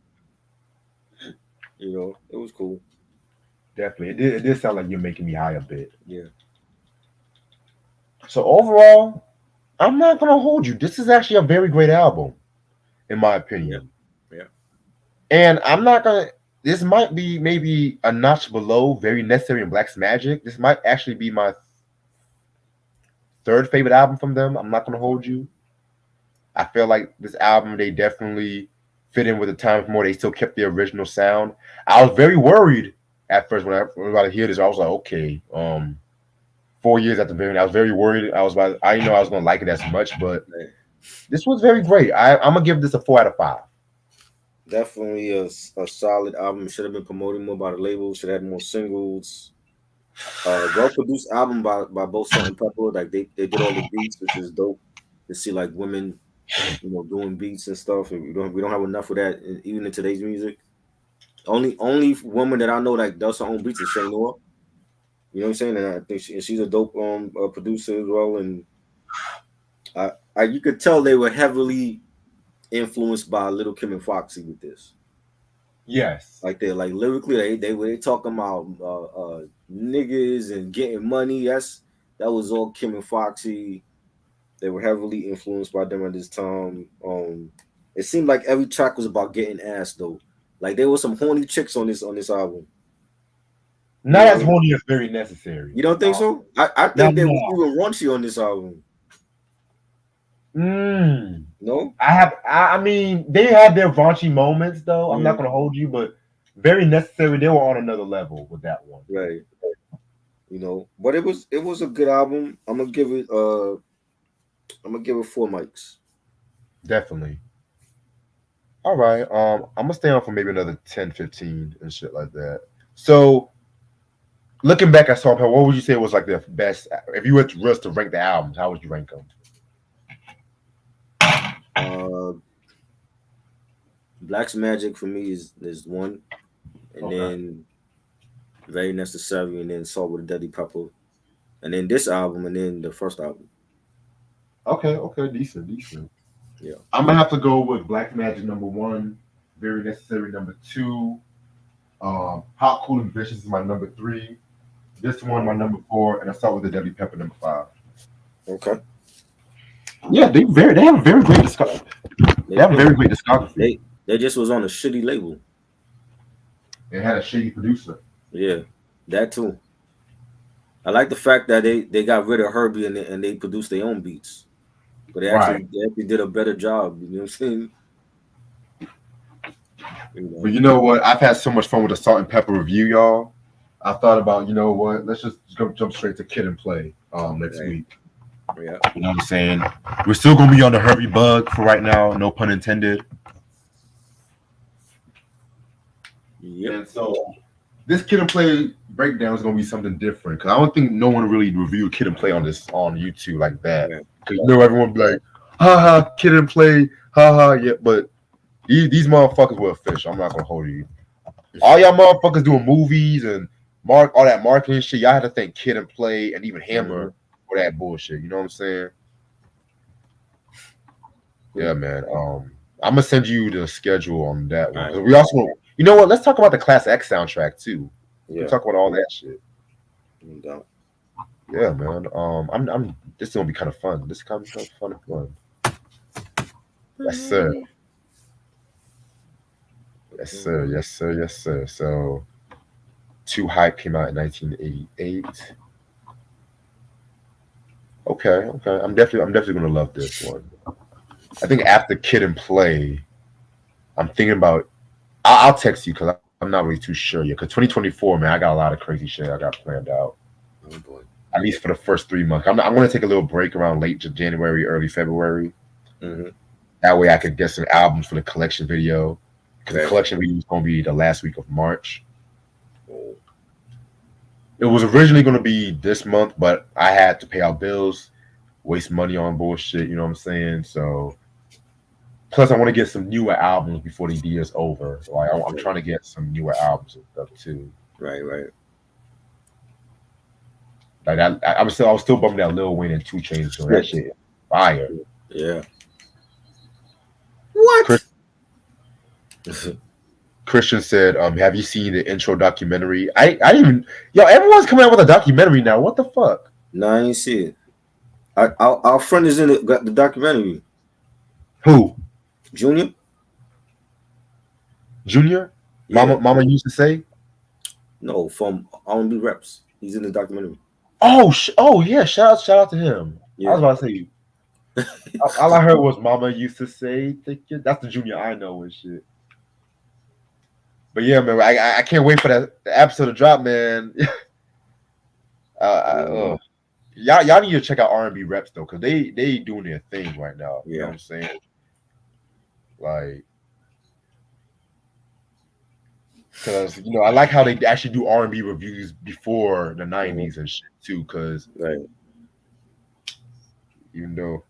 It was cool.
Definitely. It did sound like you're making me high a bit.
Yeah.
So overall, I'm not gonna hold you. This is actually a very great album, in my
Yeah.
opinion.
Yeah.
And I'm not gonna this might be maybe a notch below Very Necessary and Black's Magic. This might actually be my third favorite album from them. I'm not gonna hold you. I feel like this album they definitely fit in with the times more. They still kept the original sound. I was very worried at first when I was about to hear this. I was like, okay, 4 years after Very, I was very worried. I didn't know I was gonna like it as much, but this was very great. I'm gonna give this a 4 out of 5.
Definitely a solid album. Should have been promoted more by the label. Should have had more singles. Well produced album by both Salt-N-Pepa. Like they did all the beats, which is dope to see like women, doing beats and stuff. And we don't have enough of that even in today's music. Only woman that I know that does her own beats is Shay Noah. You know what I'm saying? And I think she's a dope producer as well. And you could tell they were heavily influenced by Little Kim and Foxy with this.
Yes.
Like they like lyrically, they talking about niggas and getting money. That was all Kim and Foxy. They were heavily influenced by them at this time. It seemed like every track was about getting ass though. Like there was some horny chicks on this album.
Not as horny as Very Necessary.
You don't think so? I think they were even raunchy on this album. No?
I mean, they had their raunchy moments though. I'm not gonna hold you, but Very Necessary, they were on another level with that one.
Right. But it was a good album. I'm gonna give it 4 mics.
Definitely. All right. I'm gonna stay on for maybe another 10, 15 and shit like that. So looking back at Salt-N-Pepa, what would you say was like the best if you were to rank the albums, how would you rank them?
Black's Magic for me is 1, and then Very Necessary, and then Salt with a Deadly Pepper, and then this album, and then the first album.
Okay, decent.
Yeah,
I'm gonna have to go with Black Magic number 1, Very Necessary number 2, Hot, Cool, and Vicious is my number 3, this one my number 4, and I start with the Deadly Pepper number 5.
Okay.
Yeah, they have a very great discography. They have a very great discography.
They just was on a shitty label.
They had a shitty producer.
Yeah, that too. I like the fact that they got rid of Herbie and they produced their own beats, but they actually did a better job. You know what I'm saying? You
But
know.
you know what? I've had so much fun with the Salt-N-Pepa review, y'all. I thought about, you know what? Let's just jump straight to Kid and Play next
Right.
week.
Yeah.
You know what I'm saying? We're still gonna be on the Herbie bug for right now, no pun intended.
Yep.
And so this Kid and Play breakdown is gonna be something different because I don't think no one really reviewed Kid and Play on this on YouTube like that.
Right.
Because you know everyone be like, haha, Kid and Play, haha, yeah. But these motherfuckers were official. I'm not gonna hold you. All y'all motherfuckers doing movies and all that marketing shit. Y'all had to thank Kid and Play and even
Mm-hmm.
Hammer for that bullshit. You know what I'm saying? Yeah,
Cool.
man. I'm gonna send you the schedule on that
All
one
right.
because we also, you know what? Let's talk about the Class X soundtrack too. We
Yeah.
talk about all that shit.
No doubt.
Yeah, man. I'm. This is gonna be kind of fun. This is kind of fun and fun. Yes, sir. Yes, sir. Yes, sir. Yes, sir. So, Too Hype came out in 1988. Okay, okay. I'm definitely gonna love this one. I think after Kid and Play, I'm thinking about. I'll text you because I'm not really too sure yet. Because 2024, man, I got a lot of crazy shit I got planned out.
Oh boy.
At least for the first 3 months. I'm gonna take a little break around late January, early February.
Mm-hmm.
That way, I could get some albums for the collection video. Because the
Right.
collection video is gonna be the last week of March.
Oh.
It was originally gonna be this month, but I had to pay out bills, waste money on bullshit. You know what I'm saying? So plus, I want to get some newer albums before the year is over. Like I'm
Okay.
trying to get some newer albums and stuff too.
Right. Right.
Like I was still bumping that Lil Wayne and 2 Chainz joint. That shit fire.
Yeah. What?
Chris, Christian said, "Have you seen the intro documentary?" I didn't even. Yo, everyone's coming out with a documentary now. What the fuck?
No, I ain't see it. Our friend is in got the documentary.
Who?
Junior.
Junior?
Yeah.
Mama used to say.
No, from R&B Reps. He's in the documentary.
Oh yeah! Shout out to him. I was
Yeah.
about to say. All I heard was Mama used to say. That's the Junior I know and shit. But yeah, man, I can't wait for that the episode to drop, man.
Mhm.
Y'all need to check out R&B Reps though, cause they doing their thing right now. You know what
Yeah.
I'm saying? Like, cause I like how they actually do R&B reviews before the
Mhm.
'90s and shit too. Cause
Right.
even though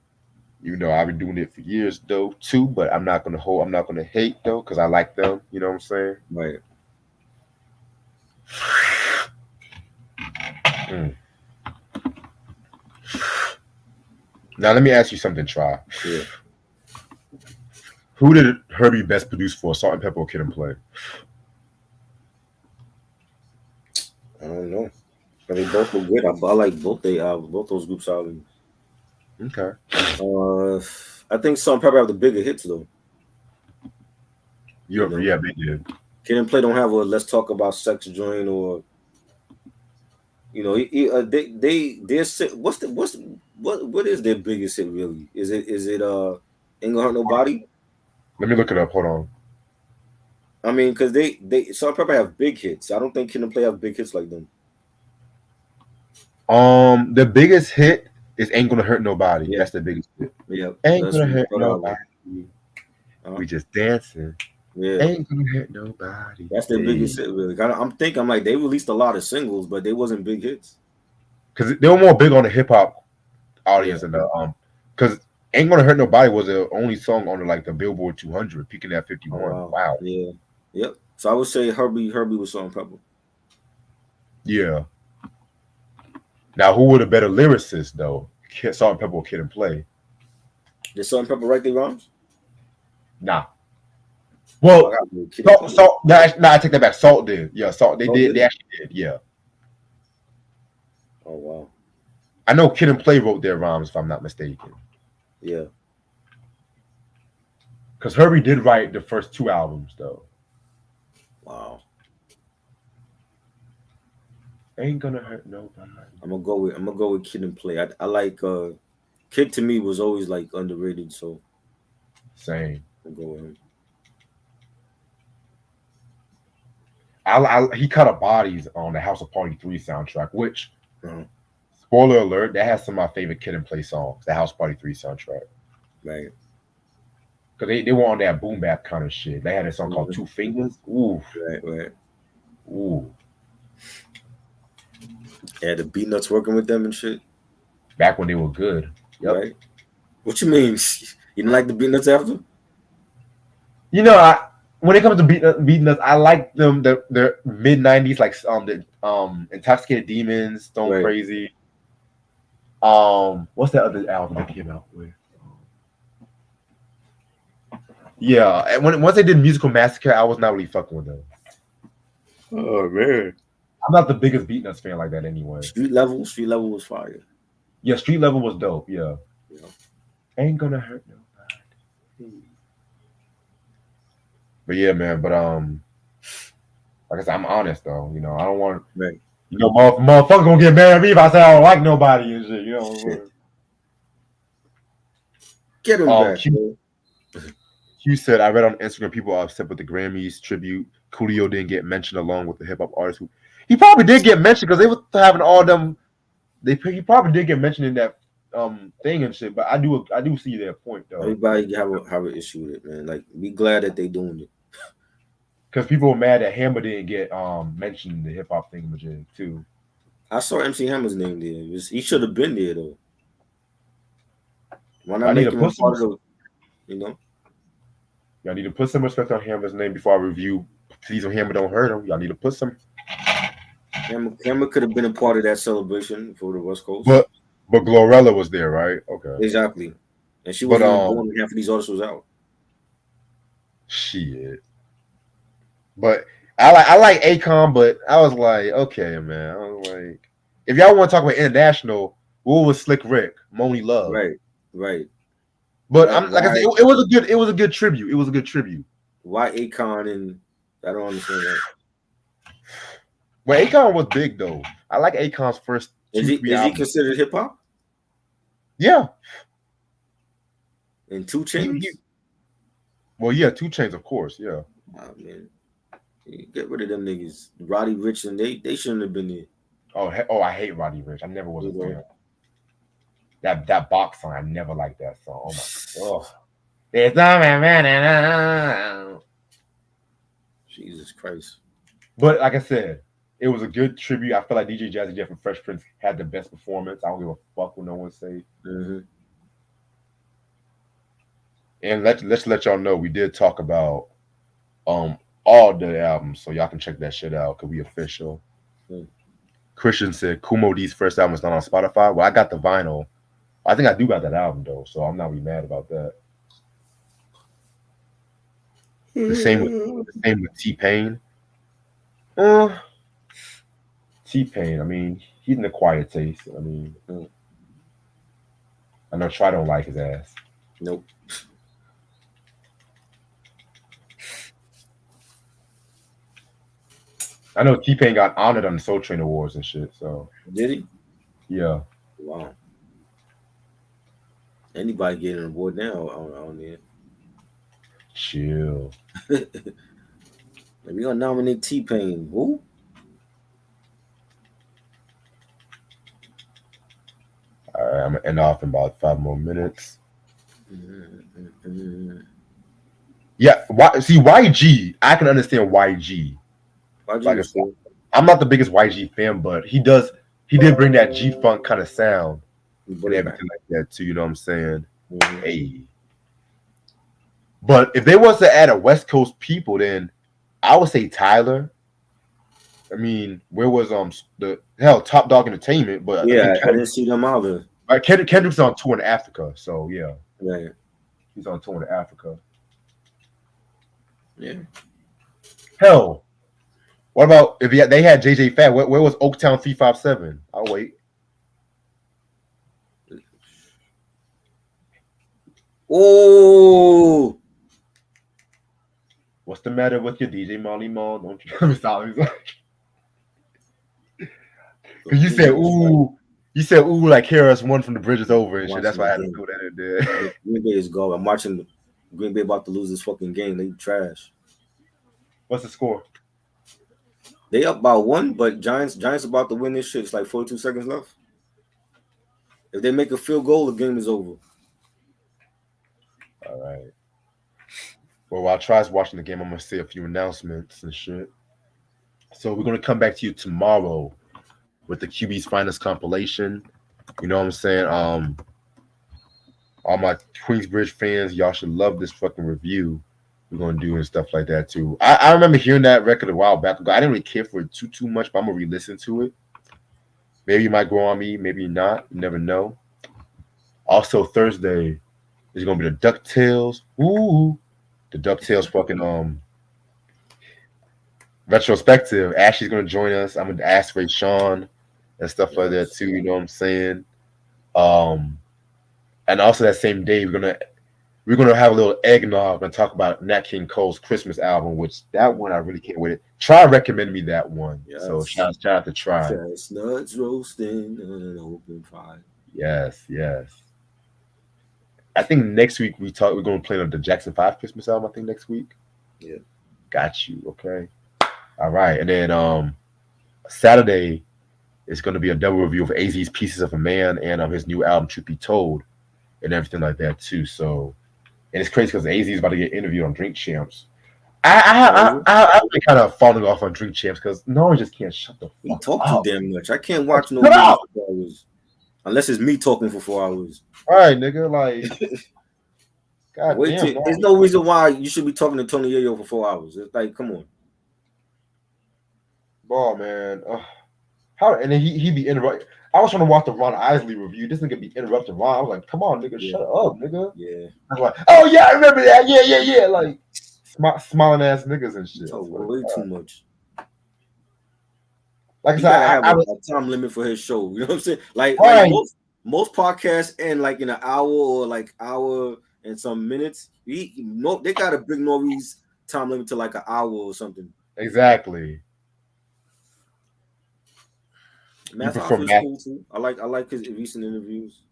I've been doing it for years though too, but I'm not gonna hate though, cause I like them. You know what I'm saying?
Right.
Mm. Now let me ask you something, Try.
Yeah.
Who did Herbie best produce for, Salt-N-Pepa or Kid and Play?
I don't know. But they both were good. I like both they both those groups albums.
Okay.
I think some probably have the bigger hits though. You know,
Yeah, they did.
Kid and Play don't have a Let's Talk About Sex joint or what is their biggest hit really? Is it Ain't Gonna Hurt Nobody?
Let me look it up. Hold on.
I mean, because they Salt Pepper have big hits. I don't think Kid and Play have big hits like them.
The biggest hit is "Ain't Gonna Hurt Nobody."
Yeah,
That's the biggest hit.
yeah.
Ain't
That's
gonna
what we
hurt
put out.
nobody.
Uh,
We just dancing.
yeah,
Ain't gonna hurt nobody.
that's their
Hey.
biggest hit really. I'm like they released a lot of singles, but they wasn't big hits.
Cause they were more big on the hip hop
Yeah.
audience and cause "Ain't Gonna Hurt Nobody" was the only song on like the Billboard 200, peaking at
Oh
51.
wow.
Wow.
Yeah. Yep. So I would say Herbie was Salt and Pepper.
Yeah. Now, who were the better lyricists though? Salt-N-Pepa or Kid and Play?
Did Salt and Pepper write their rhymes?
Nah.
Oh, I
Well,
got Kid and Play.
I take that back. Salt did. Yeah, Salt. They
Oh,
did.
did
They
it?
actually did. Yeah.
Oh wow.
I know Kid and Play wrote their rhymes, if I'm not mistaken.
Yeah.
Because Herbie did write the first 2 albums, though.
Wow.
Ain't gonna hurt nobody.
I'm gonna go with Kid and Play. I like Kid to me was always like underrated, so
Same.
I'll go with him.
he cut a bodies on the House of Party 3 soundtrack, which
Uh-huh.
spoiler alert, that has some of my favorite Kid and Play songs, the House Party 3 soundtrack.
Right.
Cause they were on that boom bap kind of shit. They had a song called
Mhm.
Two Fingers. Ooh,
Right. Right.
ooh.
Yeah, the beat nuts working with them and shit.
Back when they were good. Yep.
Right. What you mean? You didn't like the beat nuts after?
You know, when it comes to beating us, I like them the mid 90s, like the Intoxicated Demons, Stone
Right.
Crazy. What's that other album that came out with? Yeah, and once they did Musical Massacre, I was not really fucking with them.
Oh man.
I'm not the biggest Beatnuts fan like that anyway.
Street level was fire.
Yeah, Street Level was dope. Yeah,
You know?
ain't gonna hurt nobody. But yeah, man. But like I said, I'm honest though. You know, I don't want
Right.
motherfuckers gonna get mad at me if I say I don't like nobody and shit. You know.
Shit. Get him back,
Q,
bro.
Q said I read on Instagram people are upset with the Grammys tribute. Coolio didn't get mentioned along with the hip hop artists who he probably did get mentioned because they were having all them. He probably did get mentioned in that thing and shit. But I do see their point though.
Everybody have an issue with it, man. Like, be glad that they doing it.
Because people were mad that Hammer didn't get mentioned in the hip hop thingamajig too.
I saw MC Hammer's name there. He should have been there though. Why
I
not
need
make
to
him a
put some.
part of the, you know?
Y'all need to put some respect on Hammer's name before I review. Please, on Hammer don't hurt him. Y'all need to put some.
Hammer could have been a part of that celebration for the West Coast.
But Glorilla was there, right? Okay.
Exactly. And she
But
wasn't even born when half of these artists was out.
shit. But I like Akon, but I was like, okay, man. I was like, if y'all want to talk about international, what was Slick Rick, Moni Love?
Right. Right.
But I'm like I said, it was a good tribute. It was a good tribute.
Why Akon and I don't understand that.
Well, Akon was big though. I like Akon's first
Is
2-3
he
albums.
considered hip hop?
Yeah.
And 2 Chainz?
Well, yeah, 2 Chainz, of course, yeah.
Oh man, get rid of them niggas. Roddy Ricch and they shouldn't have been there.
Oh, I hate Roddy Ricch. I never was a fan. That box song, I never liked that song. Oh my god. There's no man.
Jesus Christ.
But like I said, it was a good tribute. I feel like DJ Jazzy Jeff and Fresh Prince had the best performance. I don't give a fuck what no one say.
Mm-hmm.
And let's let y'all know we did talk about all the albums, so y'all can check that shit out because we official. Christian said Kumo D's first album is not on Spotify. Well, I got the vinyl. I think I do got that album though, so I'm not really mad about that. The same with T-Pain. T-Pain, I mean, he's in the quiet taste. I mean, I know Try don't like his ass.
Nope.
I know T-Pain got honored on the Soul Train Awards and shit. So
did he?
Yeah.
Wow. Anybody getting an award now on there?
Chill.
We gonna nominate T-Pain. Who?
All right, I'm gonna end off in about 5 more minutes. Yeah, YG. I can understand YG. Like I'm not the biggest YG fan, but he did bring that G funk kind of sound and everything like that too. You know what I'm saying?
Mm-hmm.
Hey. But if they was to add a West Coast people, then I would say Tyler. I mean, where was the Top Dog Entertainment? But
yeah, I didn't see them either.
Right, Kendrick's on tour in Africa, so yeah,
right.
He's on tour in Africa.
Yeah.
Hell, what about if they had JJ Fad? Where was Oaktown 357? I'll wait.
Oh.
What's the matter with your DJ Molly Mall? Don't you stop me? Because you said ooh like KRS-One from the Bridges Over and shit. That's why I had to throw that in there.
Green Bay is gone. I'm watching Green Bay about to lose this fucking game. They trash.
What's the score?
They up by one, but Giants about to win this shit. It's like 42 seconds left. If they make a field goal, the game is over.
All right. Well, while I tries watching the game, I'm gonna say a few announcements and shit. So we're gonna come back to you tomorrow with the QB's finest compilation. You know what I'm saying? All my Queensbridge fans, y'all should love this fucking review we're gonna do and stuff like that too. I remember hearing that record a while back ago. I didn't really care for it too much, but I'm gonna re-listen to it. Maybe it might grow on me, maybe not. You never know. Also Thursday is gonna be the DuckTales. Ooh, the DuckTales fucking retrospective. Ashley's gonna join us. I'm gonna ask Ray Sean and stuff like that
Yes.
too. You know what I'm saying? Um, and also that same day we're gonna have a little eggnog and talk about Nat King Cole's Christmas album, which that one I really can't wait. Try recommend me that one. So
Yes.
shout out to Try.
Chestnuts roasting on an open fire.
Yes, yes. I think next week we're gonna play on the Jackson 5 Christmas album, I think next week.
Yeah.
Got you. Okay. All right. And then Saturday is gonna be a double review of AZ's Pieces of a Man and his new album Truth Be Told and everything like that too. So and it's crazy because AZ is about to get interviewed on Drink Champs. I've been kind of falling off on Drink Champs because no one just can't shut the
He
fuck
talk too
up.
damn much. I can't watch no
Shut
movie
up!
for 4 hours. Unless it's me talking for 4 hours.
All right, nigga. Like, god
Wait
damn.
till there's no reason why you should be talking to Tony Yayo for 4 hours. It's like, come on.
Ball, man. How and then he be interrupted. I was trying to watch the Ron Isley review. This nigga be interrupting Ron. I was like, come on, nigga,
Yeah.
shut up, nigga.
Yeah.
I was like, oh yeah, I remember that. Yeah. Like smiling ass niggas and shit.
Talk way too much.
Like I
He
said,
gotta have
I
a time limit for his show. You know what I'm saying? Like
right.
most podcasts end like in an hour or like hour and some minutes. They gotta bring Nori's time limit to like an hour or something.
Exactly.
Matt
prefer
Hoffa is
Matt?
cool too. I like his recent interviews.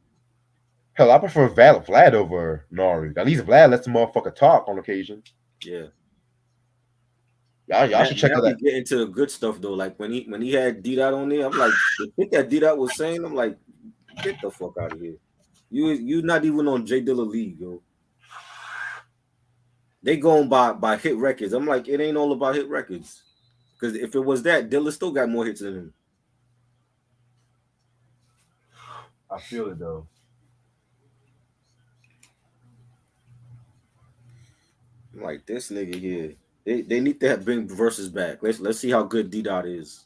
Hell, I prefer Vlad over Nori. At least Vlad lets the motherfucker talk on occasion.
Yeah.
Y'all should check out that.
Get into the good stuff though. Like when he had D Dot on there, I'm like, the shit that D Dot was saying, I'm like, get the fuck out of here. You not even on J Dilla League, yo. They going by hit records. I'm like, it ain't all about hit records. Because if it was that, Dilla still got more hits than him.
I feel it though.
I'm like, this nigga here. They need to bring verses back. Let's see how good D Dot is.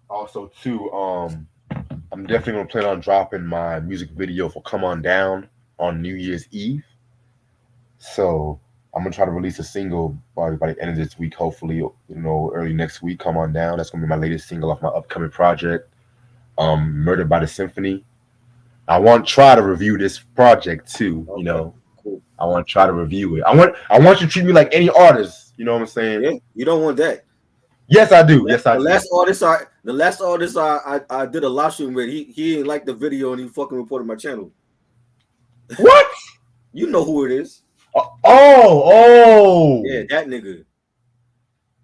Also, too, I'm definitely gonna plan on dropping my music video for "Come On Down" on New Year's Eve. So I'm gonna try to release a single by the end of this week, hopefully, early next week. "Come On Down." That's gonna be my latest single off my upcoming project, "Murdered by the Symphony." I want to try to review this project too.
Okay, cool.
I want to try to review it. I want you to treat me like any artist. You know what I'm saying?
Yeah, you don't want that.
Yes, I do. Yes, I
The
do.
last artist I did a live stream with, he didn't like the video and he fucking reported my channel.
What?
You know who it is.
Oh.
Yeah, that nigga.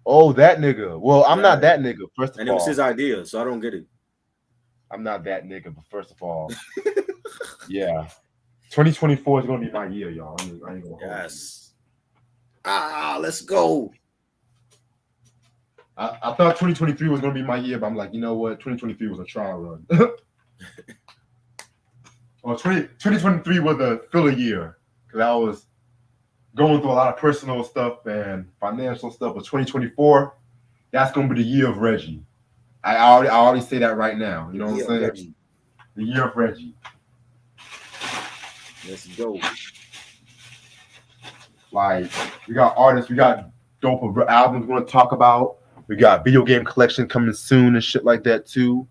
Oh, that nigga. Well, I'm not that nigga, first of all.
And it was his idea, so I don't get it.
I'm not that nigga, but first of all, yeah. 2024 is gonna be my year, y'all. I ain't gonna
yes. Let's go.
I thought 2023 was gonna be my year, but I'm like, you know what? 2023 was a trial run. Well, 2023 was a filler year because I was going through a lot of personal stuff and financial stuff. But 2024, that's gonna be the year of Reggie. I already say that right now. You know what I'm saying?
Reggie.
The year of Reggie.
Let's go.
Like, we got artists, we got dope albums we're gonna talk about. We got video game collection coming soon and shit like that too.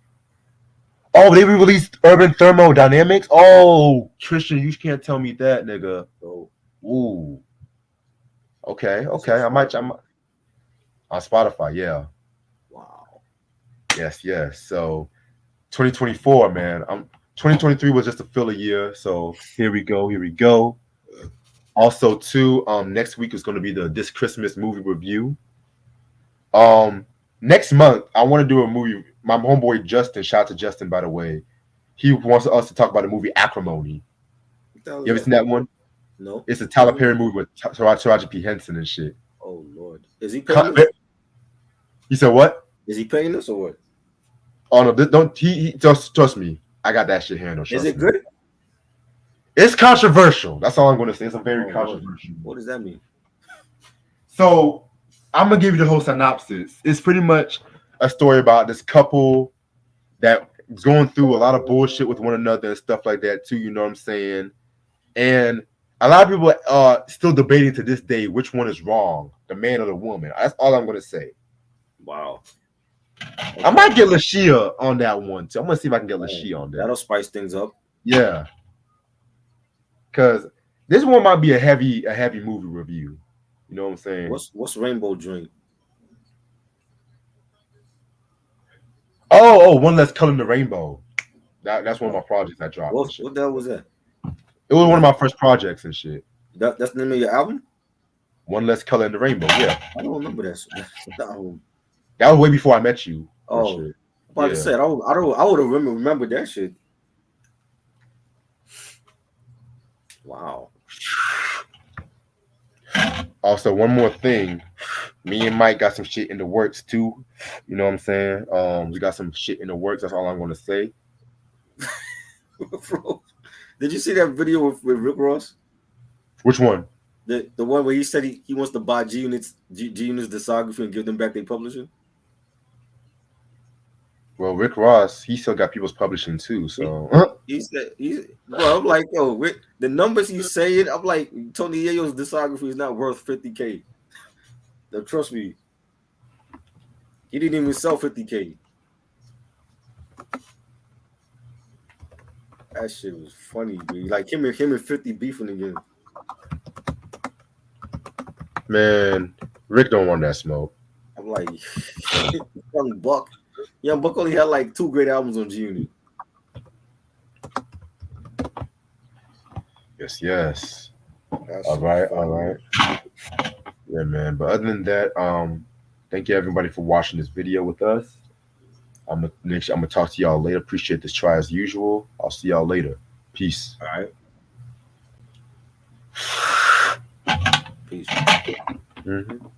Oh, they re-released Urban Thermodynamics. Oh, Christian, you can't tell me that, nigga.
Oh.
Ooh. Okay. I might. I'm on Spotify. Yeah.
Wow.
Yes. So, 2024, man. 2023 was just a filler year. So here we go. Also, too, next week is going to be the this Christmas movie review. Um, Next month I want to do a movie. My homeboy Justin, shout out to Justin by the way. He wants us to talk about the movie Acrimony.
What the hell is
You ever
that?
seen that one?
No.
It's a
What
Tyler
is
Perry
it?
movie with Taraji P Henson and shit.
Oh Lord, is he paying us?
You said what?
Is he paying us or what?
Oh no, don't he just trust me. I got that shit handled.
Is
Trust
it
me.
good?
It's controversial. That's all I'm going to say. It's a very
Oh Lord,
controversial.
what does that mean?
So I'm gonna give you the whole synopsis. It's pretty much a story about this couple that's going through a lot of bullshit with one another and stuff like that too. You know what I'm saying? And a lot of people are still debating to this day which one is wrong, the man or the woman. That's all I'm gonna say.
Wow.
I
Okay.
might get Lashia on that one too. I'm gonna see if I can get
Oh,
Lashia on
that'll
that.
spice things up.
Yeah, because this one might be a heavy movie review. You know what I'm saying?
What's Rainbow Dream?
Oh, one less color in the rainbow. That's one of my
Oh,
projects I dropped and shit.
what the hell was that?
It was
Is
one of
that
my first projects and shit.
that's the name of your album?
One less color in the rainbow. Yeah,
I don't remember that. That album.
that was way before I met you and
Oh,
shit.
I'm about to
Yeah.
say I would have remembered that shit. Wow.
Also, one more thing. Me and Mike got some shit in the works too. You know what I'm saying? We got some shit in the works. That's all I'm gonna say.
Bro, did you see that video with Rick Ross?
Which one?
The one where he said he wants to buy G Unit's discography and give them back their publishing.
Well, Rick Ross, he still got people's publishing too.
He,
So
he said bro, I'm like, yo, the numbers he's saying, I'm like, Tony Yayo's discography is not worth 50K. Now, trust me, he didn't even sell 50K. That shit was funny, dude. Like him and 50 beefing again.
man, Rick don't want that smoke.
I'm like, Young Buck. Young Buck only had like 2 great albums on G Unit.
Yes, yes.
That
All
shit was
right, all
funny.
right. Yeah, man. But other than that, thank you everybody for watching this video with us. I'm gonna talk to y'all later. Appreciate this try as usual. I'll see y'all later. Peace.
All right. Peace.
Mhm.